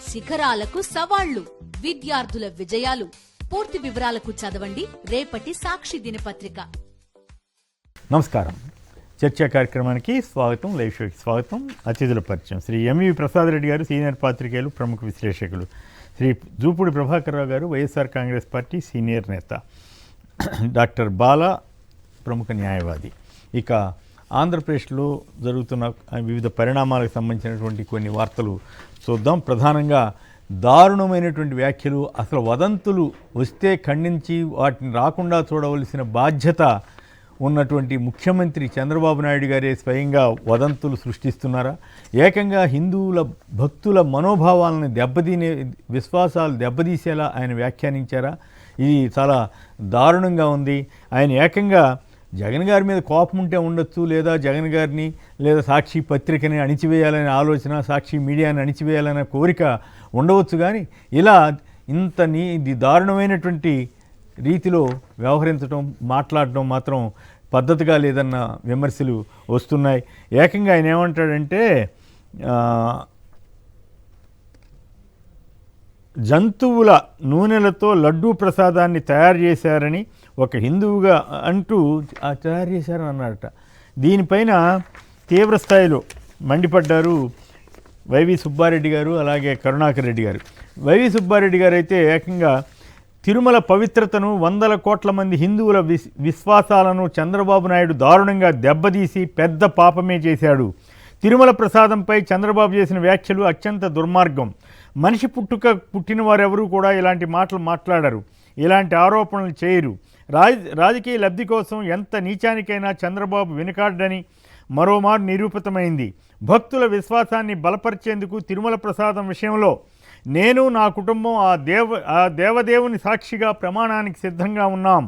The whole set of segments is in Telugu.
శిఖరాలకు సవాళ్లు, విద్యార్థుల విజయాలు. పూర్తి వివరాలకు చదవండి రేపటి సాక్షి దినపత్రిక. నమస్కారం. చర్చా కార్యక్రమానికి స్వాగతం. లైవ్ షోకి స్వాగతం. అతిథుల పరిచయం: శ్రీ ఎంవి ప్రసాద్ రెడ్డి గారు, సీనియర్ పాత్రికేయులు, ప్రముఖ విశ్లేషకులు. శ్రీ జూపూడి ప్రభాకర్ రావు గారు, వైఎస్ఆర్ కాంగ్రెస్ పార్టీ సీనియర్ నేత. డాక్టర్ బాలా, ప్రముఖ న్యాయవాది. ఇక ఆంధ్రప్రదేశ్లో జరుగుతున్న వివిధ పరిణామాలకు సంబంధించినటువంటి కొన్ని వార్తలు చూద్దాం. ప్రధానంగా దారుణమైనటువంటి వ్యాఖ్యలు, అసలు వదంతులు వస్తే ఖండించి వాటిని రాకుండా చూడవలసిన బాధ్యత ఉన్నటువంటి ముఖ్యమంత్రి చంద్రబాబు నాయుడు గారే స్వయంగా వదంతులు సృష్టిస్తున్నారా? ఏకంగా హిందువుల భక్తుల మనోభావాలను విశ్వాసాలు దెబ్బతీసేలా ఆయన వ్యాఖ్యానించారా? ఇది చాలా దారుణంగా ఉంది. ఆయన ఏకంగా జగన్ గారి మీద కోపం ఉంటే ఉండొచ్చు, లేదా జగన్ గారిని లేదా సాక్షి పత్రికని అణిచివేయాలనే ఆలోచన, సాక్షి మీడియాని అణిచివేయాలనే కోరిక ఉండవచ్చు. కానీ ఇలా ఇది దారుణమైనటువంటి రీతిలో వ్యవహరించడం, మాట్లాడడం మాత్రం పద్ధతిగా లేదన్న విమర్శలు వస్తున్నాయి. ఏకంగా ఆయన ఏమంటాడంటే, జంతువుల నూనెలతో లడ్డూ ప్రసాదాన్ని తయారు చేశారని ఒక హిందువుగా అంటూ తయారు చేశారని అన్నారట. దీనిపైన తీవ్రస్థాయిలో మండిపడ్డారు వైవి సుబ్బారెడ్డి గారు, అలాగే కరుణాకర్ రెడ్డి గారు. వైవి సుబ్బారెడ్డి గారు అయితే ఏకంగా తిరుమల పవిత్రతను, 100 కోట్ల మంది హిందువుల విశ్వాసాలను చంద్రబాబు నాయుడు దారుణంగా దెబ్బతీసి పెద్ద పాపమే చేశాడు. తిరుమల ప్రసాదంపై చంద్రబాబు చేసిన వ్యాఖ్యలు అత్యంత దుర్మార్గం. మనిషి పుట్టిన వారెవరూ కూడా ఇలాంటి మాటలు మాట్లాడరు, ఇలాంటి ఆరోపణలు చేయరు. రాజకీయ లబ్ధి కోసం ఎంత నీచానికైనా చంద్రబాబు వెనుకాడని మరోమారు నిరూపితమైంది. భక్తుల విశ్వాసాన్ని బలపరిచేందుకు తిరుమల ప్రసాదం విషయంలో నేను, నా కుటుంబం ఆ దేవదేవుని సాక్షిగా ప్రమాణానికి సిద్ధంగా ఉన్నాం.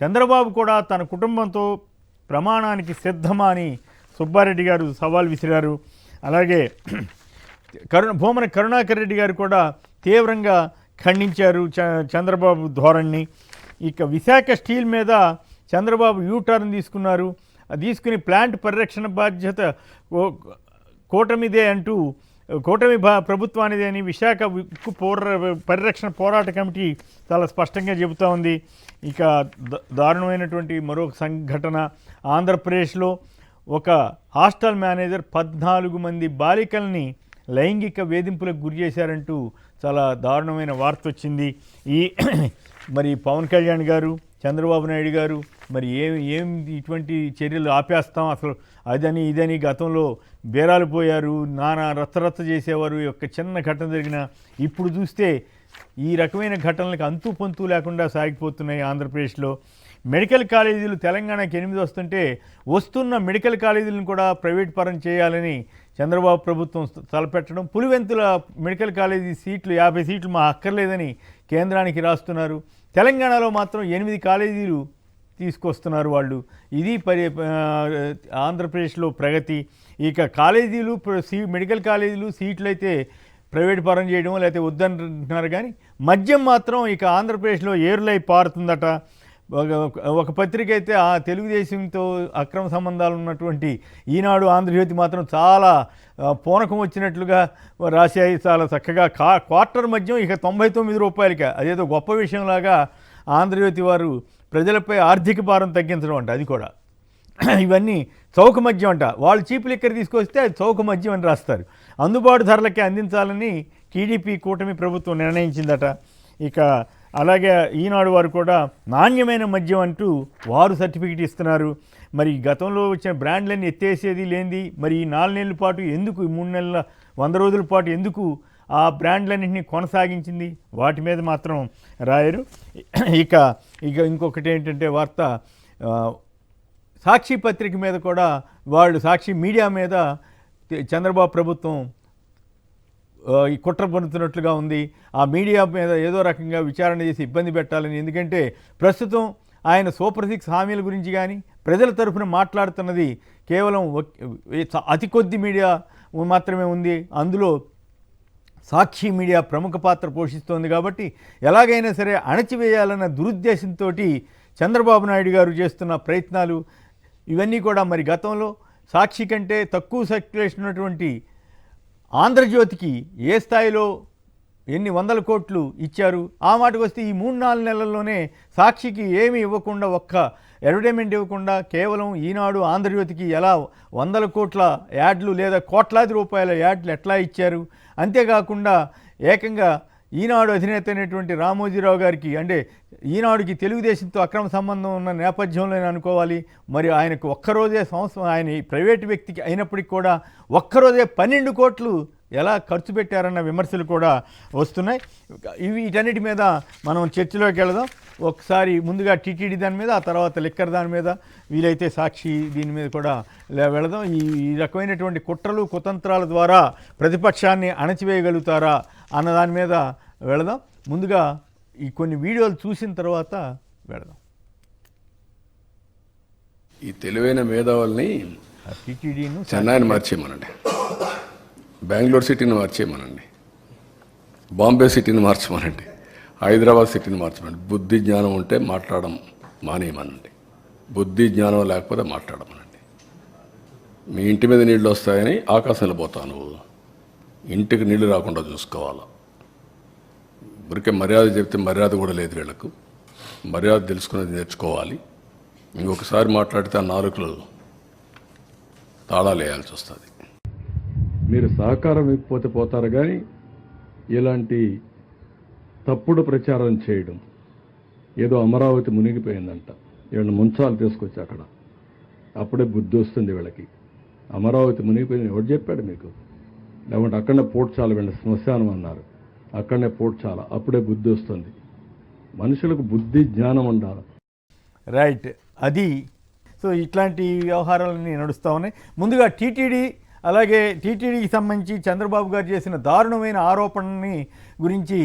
చంద్రబాబు కూడా తన కుటుంబంతో ప్రమాణానికి సిద్ధమా అని సుబ్బారెడ్డి గారు సవాల్ విసిరారు. అలాగే భూమన కరుణాకర్ రెడ్డి గారు కూడా తీవ్రంగా ఖండించారు చంద్రబాబు ధోరణిని. ఇక విశాఖ స్టీల్ మీద చంద్రబాబు యూటర్న్ తీసుకున్నారు. తీసుకుని ప్లాంట్ పరిరక్షణ బాధ్యత కూటమిదే అంటూ, కూటమి ప్రభుత్వానిదే అని విశాఖ ఉక్కు పరిరక్షణ పోరాట కమిటీ చాలా స్పష్టంగా చెబుతూ ఉంది. ఇక దారుణమైనటువంటి మరొక సంఘటన, ఆంధ్రప్రదేశ్లో ఒక హాస్టల్ మేనేజర్ 14 మంది బాలికల్ని లైంగిక వేధింపులకు గురి చేశారంటూ చాలా దారుణమైన వార్త వచ్చింది. మరి పవన్ కళ్యాణ్ గారు, చంద్రబాబు నాయుడు గారు మరి ఏం ఇటువంటి చర్యలు ఆపేస్తాం, అసలు అదని ఇదని గతంలో బేరాలు పోయారు, నానా రచ్చరచ్చ చేసేవారు. ఒక చిన్న ఘటన జరిగిన ఇప్పుడు చూస్తే ఈ రకమైన ఘటనలకు అంతు పొంతు లేకుండా సాగిపోతున్నాయి ఆంధ్రప్రదేశ్లో. మెడికల్ కాలేజీలు తెలంగాణకి 8 వస్తుంటే వస్తున్న మెడికల్ కాలేజీలను కూడా ప్రైవేట్ పరం చేయాలని చంద్రబాబు ప్రభుత్వం తలపెట్టడం, పులివెంతుల మెడికల్ కాలేజీ సీట్లు 50 సీట్లు మా అక్కర్లేదని కేంద్రానికి రాస్తున్నారు. తెలంగాణలో మాత్రం 8 కాలేజీలు తీసుకొస్తున్నారు వాళ్ళు. ఇది ఆంధ్రప్రదేశ్లో ప్రగతి. ఇక కాలేజీలు, మెడికల్ కాలేజీలు సీట్లు అయితే ప్రైవేట్ పరం చేయడం లేకపోతే వద్దంటున్నారు. కానీ మద్యం మాత్రం ఇక ఆంధ్రప్రదేశ్లో ఏరులై పారుతుందట. ఒక పత్రిక అయితే ఆ తెలుగుదేశంతో అక్రమ సంబంధాలు ఉన్నటువంటి ఈనాడు, ఆంధ్రజ్యోతి మాత్రం చాలా పూనకం వచ్చినట్లుగా రాశాయి. చాలా చక్కగా క్వార్టర్ మద్యం ఇక 99 రూపాయలకి, అదేదో గొప్ప విషయంలాగా ఆంధ్రజ్యోతి వారు ప్రజలపై ఆర్థిక భారం తగ్గించడం అంట. అది కూడా ఇవన్నీ చౌక మద్యం అంట. వాళ్ళు చీప్ లిక్కర్ తీసుకొస్తే అది చౌక మద్యం అని రాస్తారు. అందుబాటు ధరలకే అందించాలని టీడీపీ కూటమి ప్రభుత్వం నిర్ణయించిందట. ఇక అలాగే ఈనాడు వారు కూడా నాణ్యమైన మద్యం అంటూ వారు సర్టిఫికెట్ ఇస్తున్నారు. మరి గతంలో వచ్చిన బ్రాండ్లన్నీ ఎత్తేసేది లేనిది మరి ఈ 4 నెలల పాటు ఎందుకు, 3 నెలల 100 రోజుల పాటు ఎందుకు ఆ బ్రాండ్లన్నింటినీ కొనసాగించింది, వాటి మీద మాత్రం రాయరు. ఇక ఇంకొకటి ఏంటంటే వార్త, సాక్షి పత్రిక మీద కూడా వాళ్ళు, సాక్షి మీడియా మీద చంద్రబాబు ప్రభుత్వం ఈ కుట్ర పన్నుతున్నట్లుగా ఉంది. ఆ మీడియా మీద ఏదో రకంగా విచారణ చేసి ఇబ్బంది పెట్టాలని. ఎందుకంటే ప్రస్తుతం ఆయన సూపర్ 6 హామీల గురించి కానీ ప్రజల తరఫున మాట్లాడుతున్నది కేవలం అతి కొద్ది మీడియా మాత్రమే ఉంది. అందులో సాక్షి మీడియా ప్రముఖ పాత్ర పోషిస్తోంది. కాబట్టి ఎలాగైనా సరే అణచివేయాలన్న దురుద్దేశంతో చంద్రబాబు నాయుడు గారు చేస్తున్న ప్రయత్నాలు ఇవన్నీ కూడా మరి గతంలో సాక్షి కంటే తక్కువ సర్క్యులేషన్ ఉన్నటువంటి ఆంధ్రజ్యోతికి ఏ స్థాయిలో ఎన్ని వందల కోట్లు ఇచ్చారు. ఆ మాటకు వస్తే ఈ 3-4 నెలల్లోనే సాక్షికి ఏమీ ఇవ్వకుండా, ఒక్క అడ్వర్టైజ్మెంట్ ఇవ్వకుండా కేవలం ఈనాడు, ఆంధ్రజ్యోతికి ఎలా వందల కోట్ల యాడ్లు లేదా కోట్లాది రూపాయల యాడ్లు ఎట్లా ఇచ్చారు. అంతేకాకుండా ఏకంగా ఈనాడు అధినేత అయినటువంటి రామోజీరావు గారికి, అంటే ఈనాడుకి తెలుగుదేశంతో అక్రమ సంబంధం ఉన్న నేపథ్యంలో అనుకోవాలి. మరి ఆయనకు ఒక్కరోజే ఆయన ప్రైవేటు వ్యక్తికి అయినప్పటికీ కూడా ఒక్కరోజే 12 కోట్లు ఎలా ఖర్చు పెట్టారన్న విమర్శలు కూడా వస్తున్నాయి. వీటన్నిటి మీద మనం చర్చలోకి వెళదాం. ఒకసారి ముందుగా టీటీడీ దాని మీద, ఆ తర్వాత లిక్కర్ దాని మీద, వీలైతే సాక్షి దీని మీద కూడా వెళదాం. ఈ రకమైనటువంటి కుట్రలు కుతంత్రాల ద్వారా ప్రతిపక్షాన్ని అణచివేయగలుగుతారా అన్న దాని మీద వెళదాం. ముందుగా ఈ కొన్ని వీడియోలు చూసిన తర్వాత వెళదాం. ఈ తెలివైన మేధావుల్ని టీటీడీను చెన్నైని మార్చేయమనండి, బెంగళూరు సిటీని మార్చేయమనండి, బాంబే సిటీని మార్చమనండి, హైదరాబాద్ సిటీని మార్చమనండి. బుద్ధి జ్ఞానం ఉంటే మాట్లాడడం మానేయమనండి, బుద్ధి జ్ఞానం లేకపోతే మాట్లాడమనండి. మీ ఇంటి మీద నీళ్ళు వస్తాయని ఆకాశంలో పోతావు నువ్వు, ఇంటికి నీళ్లు రాకుండా చూసుకోవాలి. ఊరికే మర్యాద చెప్తే మర్యాద కూడా లేదు వీళ్ళకు. మర్యాద తెలుసుకునేది నేర్చుకోవాలి. ఇంకొకసారి మాట్లాడితే ఆ నాలుకలు తాళాలు వేయాల్సి వస్తుంది. మీరు సహకారం ఇవ్వకపోతే పోతారు, కానీ ఇలాంటి తప్పుడు ప్రచారం చేయడం, ఏదో అమరావతి మునిగిపోయిందంట, వీళ్ళని ముంచాలు తీసుకొచ్చి అక్కడ, అప్పుడే బుద్ధి వస్తుంది వీళ్ళకి. అమరావతి మునిగిపోయింది ఎవరు చెప్పాడు మీకు? లేకుంటే అక్కడనే పోడ్చాల, వీళ్ళ శ్మశానం అన్నారు, అక్కడనే పోడ్చాల, అప్పుడే బుద్ధి వస్తుంది. మనుషులకు బుద్ధి జ్ఞానం ఉండాలి. రైట్, అది. సో ఇట్లాంటి వ్యవహారాలన్నీ నడుస్తూ ఉన్నాయి. ముందుగా టీటీడీ, అలాగే టీటీడీకి సంబంధించి చంద్రబాబు గారు చేసిన దారుణమైన ఆరోపణని గురించి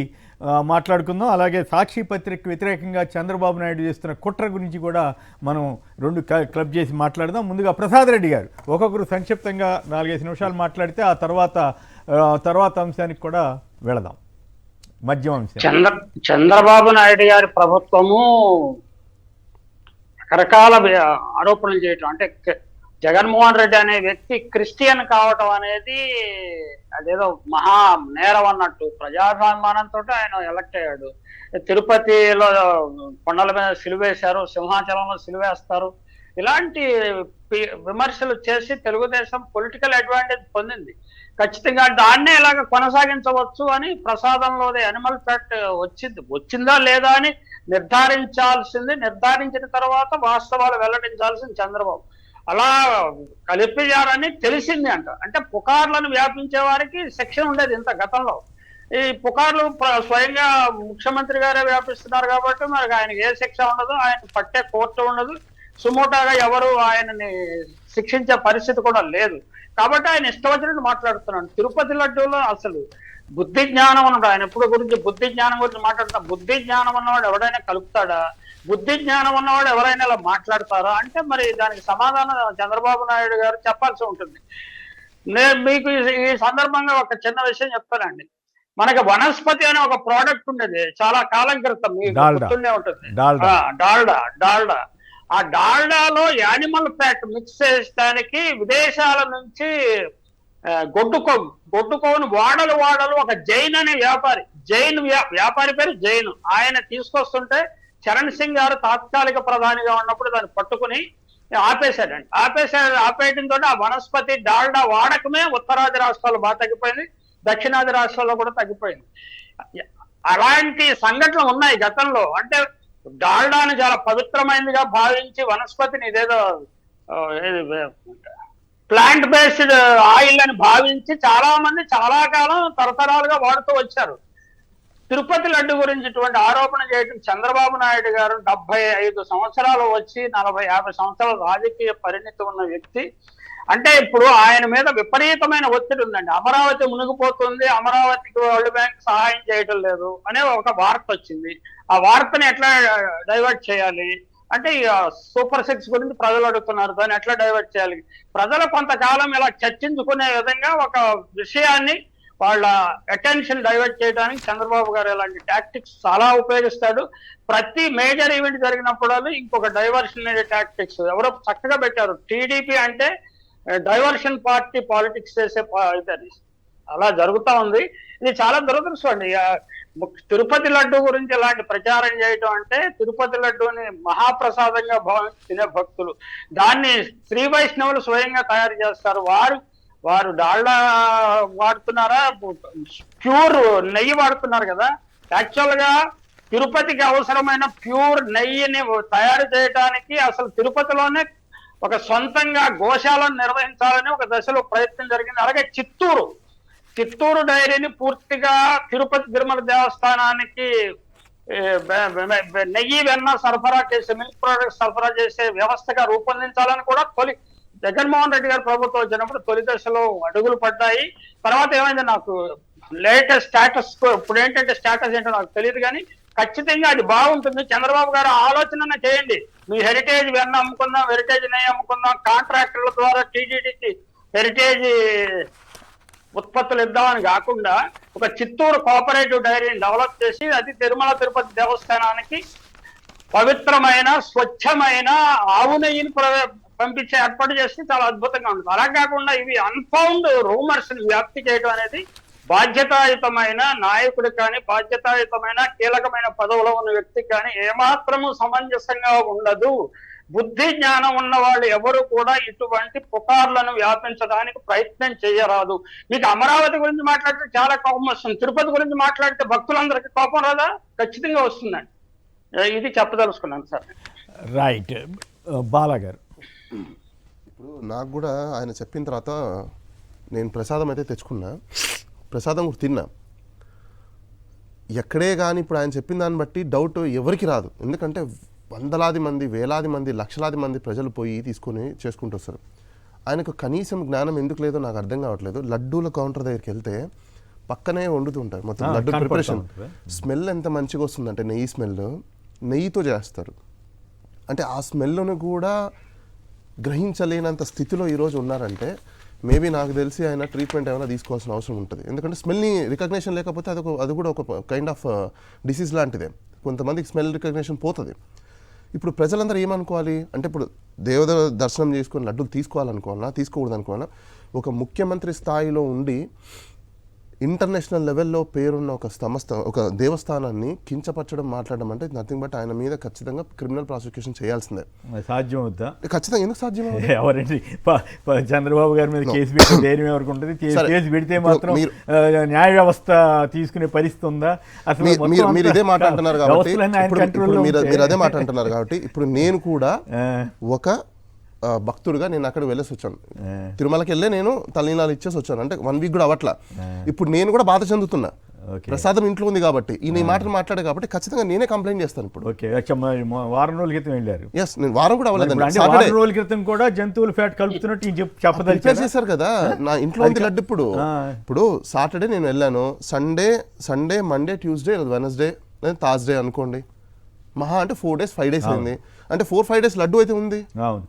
మాట్లాడుకుందాం. అలాగే సాక్షి పత్రికకు వ్యతిరేకంగా చంద్రబాబు నాయుడు చేస్తున్న కుట్ర గురించి కూడా మనం రెండు క్లబ్ చేసి మాట్లాడదాం. ముందుగా ప్రసాద్ రెడ్డి గారు ఒక్కొక్కరు సంక్షిప్తంగా 4-5 నిమిషాలు మాట్లాడితే ఆ తర్వాత అంశానికి కూడా వెళదాం. మద్యం అంశం. చంద్రబాబు నాయుడు గారి ప్రభుత్వము రకరకాల ఆరోపణలు చేయటం, అంటే జగన్మోహన్ రెడ్డి అనే వ్యక్తి క్రిస్టియన్ కావటం అనేది అదేదో మహా నేరం అన్నట్టు ప్రజాభిమానంతో ఆయన ఎలక్ట్ అయ్యాడు. తిరుపతిలో కొండల మీద సిలువేశారు, సింహాచలంలో సిలువేస్తారు, ఇలాంటి విమర్శలు చేసి తెలుగుదేశం పొలిటికల్ అడ్వాంటేజ్ పొందింది. ఖచ్చితంగా దాన్నే ఇలాగ కొనసాగించవచ్చు అని ప్రసాదంలోది అనిమల్ ఫ్యాక్ట్ వచ్చిందా లేదా అని నిర్ధారించిన తర్వాత వాస్తవాలు వెల్లడించాల్సింది చంద్రబాబు. అలా కలిపియారని తెలిసింది అంటే పుకార్లను వ్యాపించే వారికి శిక్ష ఉండేది ఇంత గతంలో. ఈ పుకార్లు స్వయంగా ముఖ్యమంత్రి గారే వ్యాపిస్తున్నారు కాబట్టి మరి ఆయనకి ఏ శిక్ష ఉండదు, ఆయన పట్టే కోర్టు ఉండదు, సుమోటాగా ఎవరు ఆయనని శిక్షించే పరిస్థితి కూడా లేదు. కాబట్టి ఆయన ఇష్టం వచ్చినట్టు మాట్లాడుతున్నాడు. తిరుపతి లడ్డూలో అసలు బుద్ధి జ్ఞానం అన్నాడు. ఆయన ఎప్పుడు గురించి బుద్ధి జ్ఞానం గురించి మాట్లాడుతా, బుద్ధి జ్ఞానం ఉన్నవాడు ఎవడైనా కలుపుతాడా? బుద్ధి జ్ఞానం ఉన్నవాడు ఎవరైనా ఇలా మాట్లాడతారా? అంటే మరి దానికి సమాధానం చంద్రబాబు నాయుడు గారు చెప్పాల్సి ఉంటుంది. నేను మీకు ఈ సందర్భంగా ఒక చిన్న విషయం చెప్తానండి. మనకి వనస్పతి అనే ఒక ప్రోడక్ట్ ఉండేది చాలా కాలం క్రితం, మీకు గుర్తుండే ఉంటుంది, డాల్డా. ఆ డాల్డాలో యానిమల్ ఫ్యాట్ మిక్స్ చేయడానికి విదేశాల నుంచి గొడ్డుకోవును వాడలు ఒక జైన్ అనే వ్యాపారి పేరు జైన్, ఆయన తీసుకొస్తుంటే చరణ్ సింగ్ గారు తాత్కాలిక ప్రధానిగా ఉన్నప్పుడు దాన్ని పట్టుకుని ఆపేశాడండి. ఆపేయడంతో ఆ వనస్పతి డాల్డా వాడకమే ఉత్తరాది రాష్ట్రాల్లో బాగా తగ్గిపోయింది, దక్షిణాది రాష్ట్రాల్లో కూడా తగ్గిపోయింది. అలాంటి సంఘటనలు ఉన్నాయి గతంలో. అంటే డాల్డాని చాలా పవిత్రమైనదిగా భావించి వనస్పతిని ఇదేదో ప్లాంట్ బేస్డ్ ఆయిల్ అని భావించి చాలా మంది చాలా కాలం తరతరాలుగా వాడుతూ వచ్చారు. తిరుపతి లడ్డు గురించి ఇటువంటి ఆరోపణ చేయడం చంద్రబాబు నాయుడు గారు 75 సంవత్సరాలు వచ్చి 40-50 సంవత్సరాల రాజకీయ పరిణితి ఉన్న వ్యక్తి. అంటే ఇప్పుడు ఆయన మీద విపరీతమైన ఒత్తిడి ఉందండి. అమరావతి మునిగిపోతుంది, అమరావతికి వరల్డ్ బ్యాంక్ సహాయం చేయడం లేదు అనే ఒక వార్త వచ్చింది. ఆ వార్తని ఎట్లా డైవర్ట్ చేయాలి అంటే సూపర్ 6 గురించి ప్రజలు అడుగుతున్నారు, దాన్ని ఎట్లా డైవర్ట్ చేయాలి? ప్రజలు కొంతకాలం ఇలా చర్చించుకునే విధంగా ఒక విషయాన్ని వాళ్ళ అటెన్షన్ డైవర్ట్ చేయడానికి చంద్రబాబు గారు ఇలాంటి టాక్టిక్స్ చాలా ఉపయోగిస్తాడు. ప్రతి మేజర్ ఈవెంట్ జరిగినప్పుడు ఇంకొక డైవర్షన్ టాక్టిక్స్ ఎవరో చక్కగా పెట్టారు. టీడీపీ అంటే డైవర్షన్ పార్టీ పాలిటిక్స్ చేసే అలా జరుగుతూ ఉంది. ఇది చాలా దురదృష్టం అండి. తిరుపతి లడ్డు గురించి ఇలాంటి ప్రచారం చేయటం అంటే, తిరుపతి లడ్డూని మహాప్రసాదంగా భావించి తినే భక్తులు దాన్ని శ్రీ వైష్ణవులు స్వయంగా తయారు చేస్తారు. వారు డాల్డా వాడుతున్నారా, ప్యూర్ నెయ్యి వాడుతున్నారు కదా. యాక్చువల్ గా తిరుపతికి అవసరమైన ప్యూర్ నెయ్యిని తయారు చేయడానికి అసలు తిరుపతిలోనే ఒక సొంతంగా గోశాలను నిర్వహించాలని ఒక దశలో ప్రయత్నం జరిగింది. అలాగే చిత్తూరు డైరీని పూర్తిగా తిరుపతి తిరుమల దేవస్థానానికి నెయ్యి వెన్న సరఫరా చేసే, మిల్క్ ప్రొడక్ట్స్ సరఫరా చేసే వ్యవస్థగా రూపొందించాలని కూడా జగన్మోహన్ రెడ్డి గారు ప్రభుత్వం వచ్చినప్పుడు తొలి దశలో అడుగులు పడ్డాయి. తర్వాత ఏమైంది నాకు లేటెస్ట్ స్టేటస్, ఇప్పుడు ఏంటంటే స్టేటస్ ఏంటో నాకు తెలియదు, కానీ ఖచ్చితంగా అది బాగుంటుంది. చంద్రబాబు గారు ఆలోచన చేయండి. మీ హెరిటేజ్ వెన్న అమ్ముకుందాం, హెరిటేజ్ నెయ్యి అమ్ముకుందాం, కాంట్రాక్టర్ల ద్వారా టీటీడీకి హెరిటేజ్ ఉత్పత్తులు ఇద్దామని కాకుండా ఒక చిత్తూరు కోఆపరేటివ్ డైరీని డెవలప్ చేసి అది తిరుమల తిరుపతి దేవస్థానానికి పవిత్రమైన స్వచ్ఛమైన ఆవు నెయ్యిని పంపించే ఏర్పాటు చేస్తే చాలా అద్భుతంగా ఉంటుంది. అలా కాకుండా ఇవి అన్ఫౌండ్ రూమర్స్ వ్యాప్తి చేయడం అనేది బాధ్యతాయుతమైన నాయకుడు కానీ, బాధ్యతాయుతమైన కీలకమైన పదవిలో ఉన్న వ్యక్తికి కానీ ఏమాత్రము సమంజసంగా ఉండదు. బుద్ధి జ్ఞానం ఉన్న వాళ్ళు ఎవరు కూడా ఇటువంటి పుకార్లను వ్యాపించడానికి ప్రయత్నం చేయరాదు. మీకు అమరావతి గురించి మాట్లాడితే చాలా కోపం వస్తుంది, తిరుపతి గురించి మాట్లాడితే భక్తులందరికీ కోపం రాదా? ఖచ్చితంగా వస్తుందండి. ఇది చెప్పదలుచుకున్నాను సార్. రైట్. బాలాగారు, ఇప్పుడు నాకు కూడా ఆయన చెప్పిన తర్వాత నేను ప్రసాదం అయితే తెచ్చుకున్నా, ప్రసాదం కూడా తిన్నా. ఎక్కడే కానీ ఇప్పుడు ఆయన చెప్పిన దాన్ని బట్టి డౌట్ ఎవరికి రాదు. ఎందుకంటే వందలాది మంది, వేలాది మంది, లక్షలాది మంది ప్రజలు పోయి తీసుకొని చేసుకుంటూ వస్తారు. ఆయనకు కనీసం జ్ఞానం ఎందుకు లేదో నాకు అర్థం కావట్లేదు. లడ్డూల కౌంటర్ దగ్గరికి వెళ్తే పక్కనే వండుతుంటారు మొత్తం లడ్డు ప్రిపరేషన్. స్మెల్ ఎంత మంచిగా వస్తుందంటే, నెయ్యి స్మెల్, నెయ్యితో చేస్తారు. అంటే ఆ స్మెల్ను కూడా గ్రహించలేనంత స్థితిలో ఈరోజు ఉన్నారంటే మేబీ నాకు తెలిసి ఆయన ట్రీట్మెంట్ ఏమైనా తీసుకోవాల్సిన అవసరం ఉంటుంది. ఎందుకంటే స్మెల్ని రికగ్నేషన్ లేకపోతే అది కూడా ఒక కైండ్ ఆఫ్ డిసీజ్ లాంటిదే. కొంతమందికి స్మెల్ రికగ్నేషన్ పోతుంది. ఇప్పుడు ప్రజలందరూ ఏమనుకోవాలి అంటే, ఇప్పుడు దేవత దర్శనం చేసుకొని లడ్డూలు తీసుకోవాలనుకోవాలన్నా, తీసుకోకూడదు అనుకోవాలన్నా, ఒక ముఖ్యమంత్రి స్థాయిలో ఉండి ఇంటర్నేషనల్ లెవెల్లో పేరున్న ఒక దేవస్థానాన్ని కించపరచడం, మాట్లాడడం అంటే నథింగ్ బట్ ఆయన మీద ఖచ్చితంగా క్రిమినల్ ప్రాసిక్యూషన్ చేయాల్సిందే. సాధ్యం అవుతా? ఖచ్చితంగా. ఎందుకు సాధ్యం? ఎవరండి చంద్రబాబు గారి మీద కేసు పెట్టి ధైర్యం ఎవరికి ఉంటుంది? కేసు పెడితే మాత్రం న్యాయ వ్యవస్థ తీసుకునే పరిస్థితి ఉందా? అసలు మీరు ఇదే మాట అంటున్నారు కాబట్టి, మీరు అదే మాట అంటున్నారు కాబట్టి ఇప్పుడు నేను కూడా ఒక భక్తుడిగా నేను అక్కడ వెళ్ళేసి వచ్చాను. తిరుమలకి వెళ్ళే నేను తల్లినాలు ఇచ్చేసి వచ్చాను. అంటే 1 వీక్ కూడా అవట్లా. ఇప్పుడు నేను కూడా బాధ చెందుతున్నా. ప్రసాదం ఇంట్లో ఉంది కాబట్టి, ఈ మాటలు మాట్లాడే కాబట్టి ఖచ్చితంగా నేనే కంప్లైంట్ చేస్తాను. ఇప్పుడు వారం రోజుల క్రితం వెళ్ళారు. ఎస్, నేను వారం కూడా అవ్వలేదండి. వారం రోజుల క్రితం కూడా జంతువుల ఫ్యాట్ కలుపుతున్నట్టు చెప్పదలిపేర్ చేశారు కదా. నా ఇంట్లో ఉంది లడ్డు. ఇప్పుడు సాటర్డే నేను వెళ్ళాను, Sunday Monday Tuesday Wednesday Thursday అనుకోండి, మహా అంటే 4 days 5 days అయింది. అంటే 4-5 days లడ్డు అయితే ఉంది.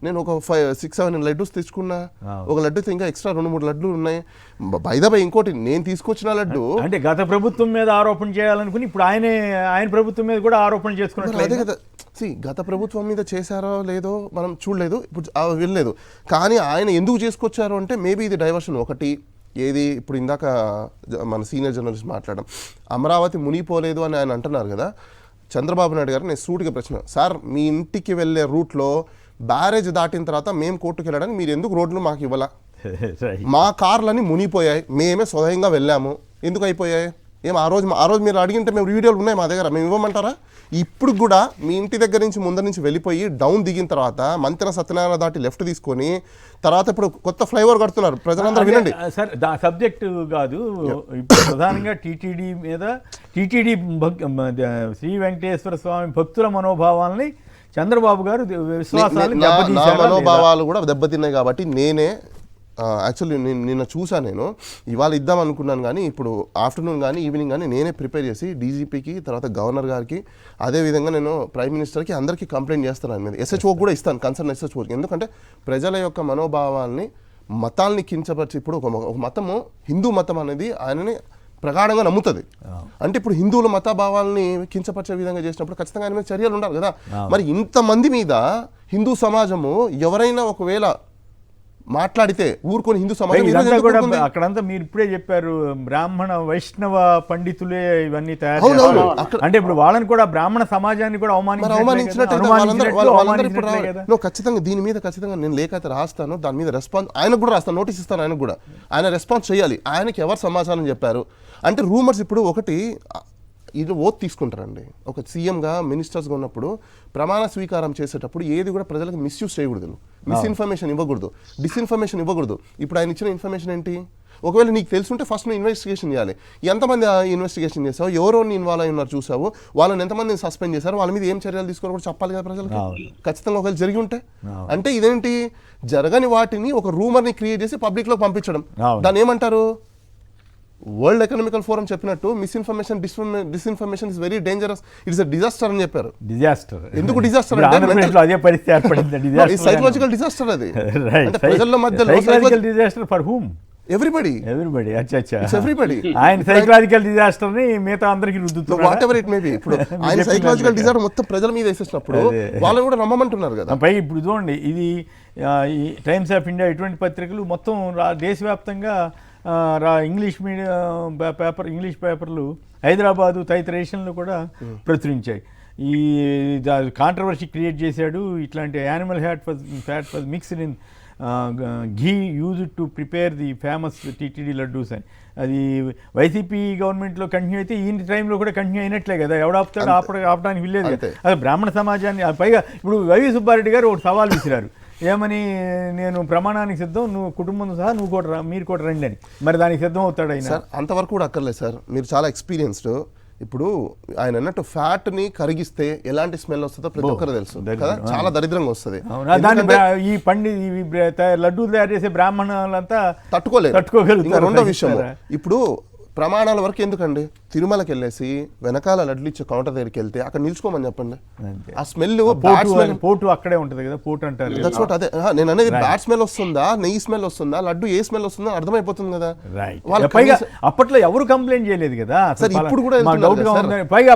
నేను ఒక 6-7 లడ్డూస్ తెచ్చుకున్నా. ఒక లడ్డు ఇంకా ఎక్స్ట్రా 2-3 లడ్లు ఉన్నాయి. బైదబై ఇంకోటి నేను తీసుకొచ్చిన లడ్డు అంటే గత ప్రభుత్వం మీద ఆరోపణ చేయాలనుకుని ఇప్పుడు ఆయన ప్రభుత్వం మీద కూడా ఆరోపణ చేసుకున్నారు. అదే కదా. గత ప్రభుత్వం మీద చేశారో లేదో మనం చూడలేదు, ఇప్పుడు వెళ్ళలేదు. కానీ ఆయన ఎందుకు చేసుకొచ్చారు అంటే మేబీ ఇది డైవర్షన్ ఒకటి. ఏది ఇప్పుడు ఇందాక మన సీనియర్ జర్నలిస్ట్ మాట్లాడడం, అమరావతి మునిగిపోలేదు అని ఆయన అంటున్నారు కదా. చంద్రబాబు నాయుడు గారు నేను సూటిగా ప్రశ్న, సార్ మీ ఇంటికి వెళ్ళే రూట్లో బ్యారేజ్ దాటిన తర్వాత మేము కోర్టుకు వెళ్ళడానికి మీరు ఎందుకు రోడ్లు మాకు ఇవ్వాల? మా కార్లని మునిగిపోయాయి, మేమే స్వయంగా వెళ్ళాము, ఎందుకు అయిపోయాయి? ఏం ఆ రోజు మీరు అడిగింటే మేము వీడియోలు ఉన్నాయి మా దగ్గర, మేము ఇవ్వమంటారా? ఇప్పుడు కూడా మీ ఇంటి దగ్గర నుంచి ముందర నుంచి వెళ్ళిపోయి డౌన్ దిగిన తర్వాత మంతెన సత్యనారాయణ దాటి లెఫ్ట్ తీసుకొని తర్వాత ఇప్పుడు కొత్త ఫ్లైఓవర్ కడుతున్నారు. ప్రజలందరూ వినండి సార్, సబ్జెక్టు కాదు. ఇప్పుడు ప్రధానంగా టీటీడీ మీద శ్రీ వెంకటేశ్వర స్వామి భక్తుల మనోభావాలని చంద్రబాబు గారు విశ్వాసాలు మనోభావాలు కూడా దెబ్బతిన్నాయి. కాబట్టి నేనే యాక్చువల్లీ నిన్న చూసాను, నేను ఇవాళ ఇద్దాం అనుకున్నాను, కానీ ఇప్పుడు ఆఫ్టర్నూన్ కానీ ఈవినింగ్ కానీ నేనే ప్రిపేర్ చేసి డీజీపీకి, తర్వాత గవర్నర్ గారికి, అదేవిధంగా నేను ప్రైమ్ మినిస్టర్కి అందరికీ కంప్లైంట్ చేస్తాను. ఆయన మీద SHO కూడా ఇస్తాను, కన్సర్న్ SHO. ఎందుకంటే ప్రజల యొక్క మనోభావాల్ని, మతాల్ని కించపరిచి, ఇప్పుడు ఒక మతము, హిందూ మతం అనేది ఆయనని ప్రగాఢంగా నమ్ముతుంది. అంటే ఇప్పుడు హిందువుల మతభావాల్ని కించపరిచే విధంగా చేసినప్పుడు ఖచ్చితంగా ఆయన మీద చర్యలు ఉండాలి కదా. మరి ఇంతమంది మీద హిందూ సమాజము ఎవరైనా ఒకవేళ మాట్లాడితే ఊరుకొని హిందూ సమాజం ఈరోజు ఇదంతా ఎందుకు కూడా ఊరుకుంది? అక్కడంతా మీరు ఇప్పుడే చెప్పారు బ్రాహ్మణ వైష్ణవ పండితులే ఇవన్నీ తయారు అవునవును. చేస్తారు. అక్కడ- అంటే ఇప్పుడు వాళ్ళని కూడా బ్రాహ్మణ సమాజాన్ని కూడా మరి అవమానించినట్టు వాళ్ళందరూ ఇప్పుడు రావాలి. నువ్వు ఖచ్చితంగా దీని మీద ఖచ్చితంగా నేను లేఖ అయితే రాస్తాను, దాని మీద రెస్పాన్స్ ఆయనకు కూడా రాస్తాను, నోటీస్ ఇస్తాను ఆయనకు కూడా. ఆయన రెస్పాన్స్ చేయాలి. ఆయనకి ఎవరు సమాచారం చెప్పారు అంటే రూమర్స్ ఇప్పుడు ఒకటి ఇది ఓత్ తీసుకుంటారండి. ఒక సీఎంగా మినిస్టర్స్గా ఉన్నప్పుడు ప్రమాణ స్వీకారం చేసేటప్పుడు ఏది కూడా ప్రజలకు మిస్యూజ్ చేయకూడదు, మిస్ఇన్ఫర్మేషన్ ఇవ్వకూడదు, డిస్ఇన్ఫర్మేషన్ ఇవ్వకూడదు. ఇప్పుడు ఆయన ఇచ్చిన ఇన్ఫర్మేషన్ ఏంటి? ఒకవేళ నీకు తెలుసుంటే ఫస్ట్ నువ్వు ఇన్వెస్టిగేషన్ చేయాలి. ఎంతమంది ఇన్వెస్టిగేషన్ చేసావు, ఎవరోని ఇన్వాల్వ్ అయి ఉన్నారు చూసావు, వాళ్ళని ఎంతమందిని సస్పెండ్ చేశారు, వాళ్ళ మీద ఏం చర్యలు తీసుకోవాలి కూడా చెప్పాలి కదా ప్రజలకు. ఖచ్చితంగా ఒకవేళ జరిగి ఉంటే అంటే ఇదేంటి జరగని వాటిని ఒక రూమర్ని క్రియేట్ చేసి పబ్లిక్లోకి పంపించడం. దాన్ని ఏమంటారు? వరల్డ్ ఎకనామికల్ ఫోరం చెప్పినట్టు misinformation disinformation is very dangerous, it's a disaster అని చెప్పారు. డిజాస్టర్ ఎందుకు డిజాస్టర్ అంటే అదే పరిస్థితి ఏర్పడింది. సైకలాజికల్ డిజాస్టర్ అది. అంటే ప్రజల మధ్యలో psychological disaster for whom? Everybody. అచ్చా ఎవ్రీబడి. ఆయన సైకలాజికల్ డిజాస్టర్ ని మిగతా అందరికి రుద్దుతున్నారు. Whatever it may be. ఇప్పుడు ఆయన సైకలాజికల్ డిజాస్టర్ మొత్తం ప్రజల మీద వేసేసినప్పుడు వాళ్ళని కూడా నమ్మమంటున్నారు కదా. పైగా ఇప్పుడు చూడండి, ఇది ఈ టైమ్స్ ఆఫ్ ఇండియా ఇటువంటి పత్రికలు మొత్తం దేశవ్యాప్తంగా ఇంగ్లీష్ మీడియం ఇంగ్లీష్ పేపర్లు హైదరాబాదు తదితర రేషన్లు కూడా ప్రచురించాయి. ఈ కాంట్రవర్సీ క్రియేట్ చేశాడు. ఇట్లాంటి animal fat was mixed in ghee used to prepare the famous TTD laddoos అని. అది వైసీపీ గవర్నమెంట్లో కంటిన్యూ అయితే ఈ టైంలో కూడా కంటిన్యూ అయినట్లే కదా. ఎవడాపుతాడు? ఆపడానికి వీల్లేదు కదా. అదే బ్రాహ్మణ సమాజాన్ని. పైగా ఇప్పుడు వైవి సుబ్బారెడ్డి గారు ఒక సవాల్ విసిరారు. ఏమని? నేను ప్రమాణానికి సిద్ధం, నువ్వు కుటుంబం సహా నువ్వు కూడా మీరు కూడా రండి అని. మరి దానికి సిద్ధం అవుతాడు ఆయన? సార్ అంతవరకు కూడా అక్కర్లేదు సార్, మీరు చాలా ఎక్స్పీరియన్స్డ్. ఇప్పుడు ఆయన అన్నట్టు ఫ్యాట్ ని కరిగిస్తే ఎలాంటి స్మెల్ వస్తుందో ప్రతి ఒక్కరు తెలుసు కదా, చాలా దరిద్రంగా వస్తుంది. ఈ లడ్డూలు తయారు చేసే బ్రాహ్మణులంతా తట్టుకోగలుగుతారు. రెండో విషయం, ఇప్పుడు ప్రమాణాల వరకు ఎందుకండి, తిరుమలకి వెళ్ళేసి వెనకాల లడ్లు ఇచ్చే కౌంటర్ దగ్గరికి వెళ్తే అక్కడ నిల్చుకోమని చెప్పండి. ఆ స్మెల్ పోటు అక్కడే ఉంటుంది కదా, పోటు అంటారు. అదే నేను అనేది. బ్యాడ్ స్మెల్ వస్తుందా, నెయ్యి స్మెల్ వస్తుందా, లడ్డు ఏ స్మెల్ వస్తుందో అర్థమైపోతుంది కదా. పైగా అప్పట్లో ఎవరు కంప్లైంట్ చేయలేదు కదా సార్. ఇప్పుడు కూడా పైగా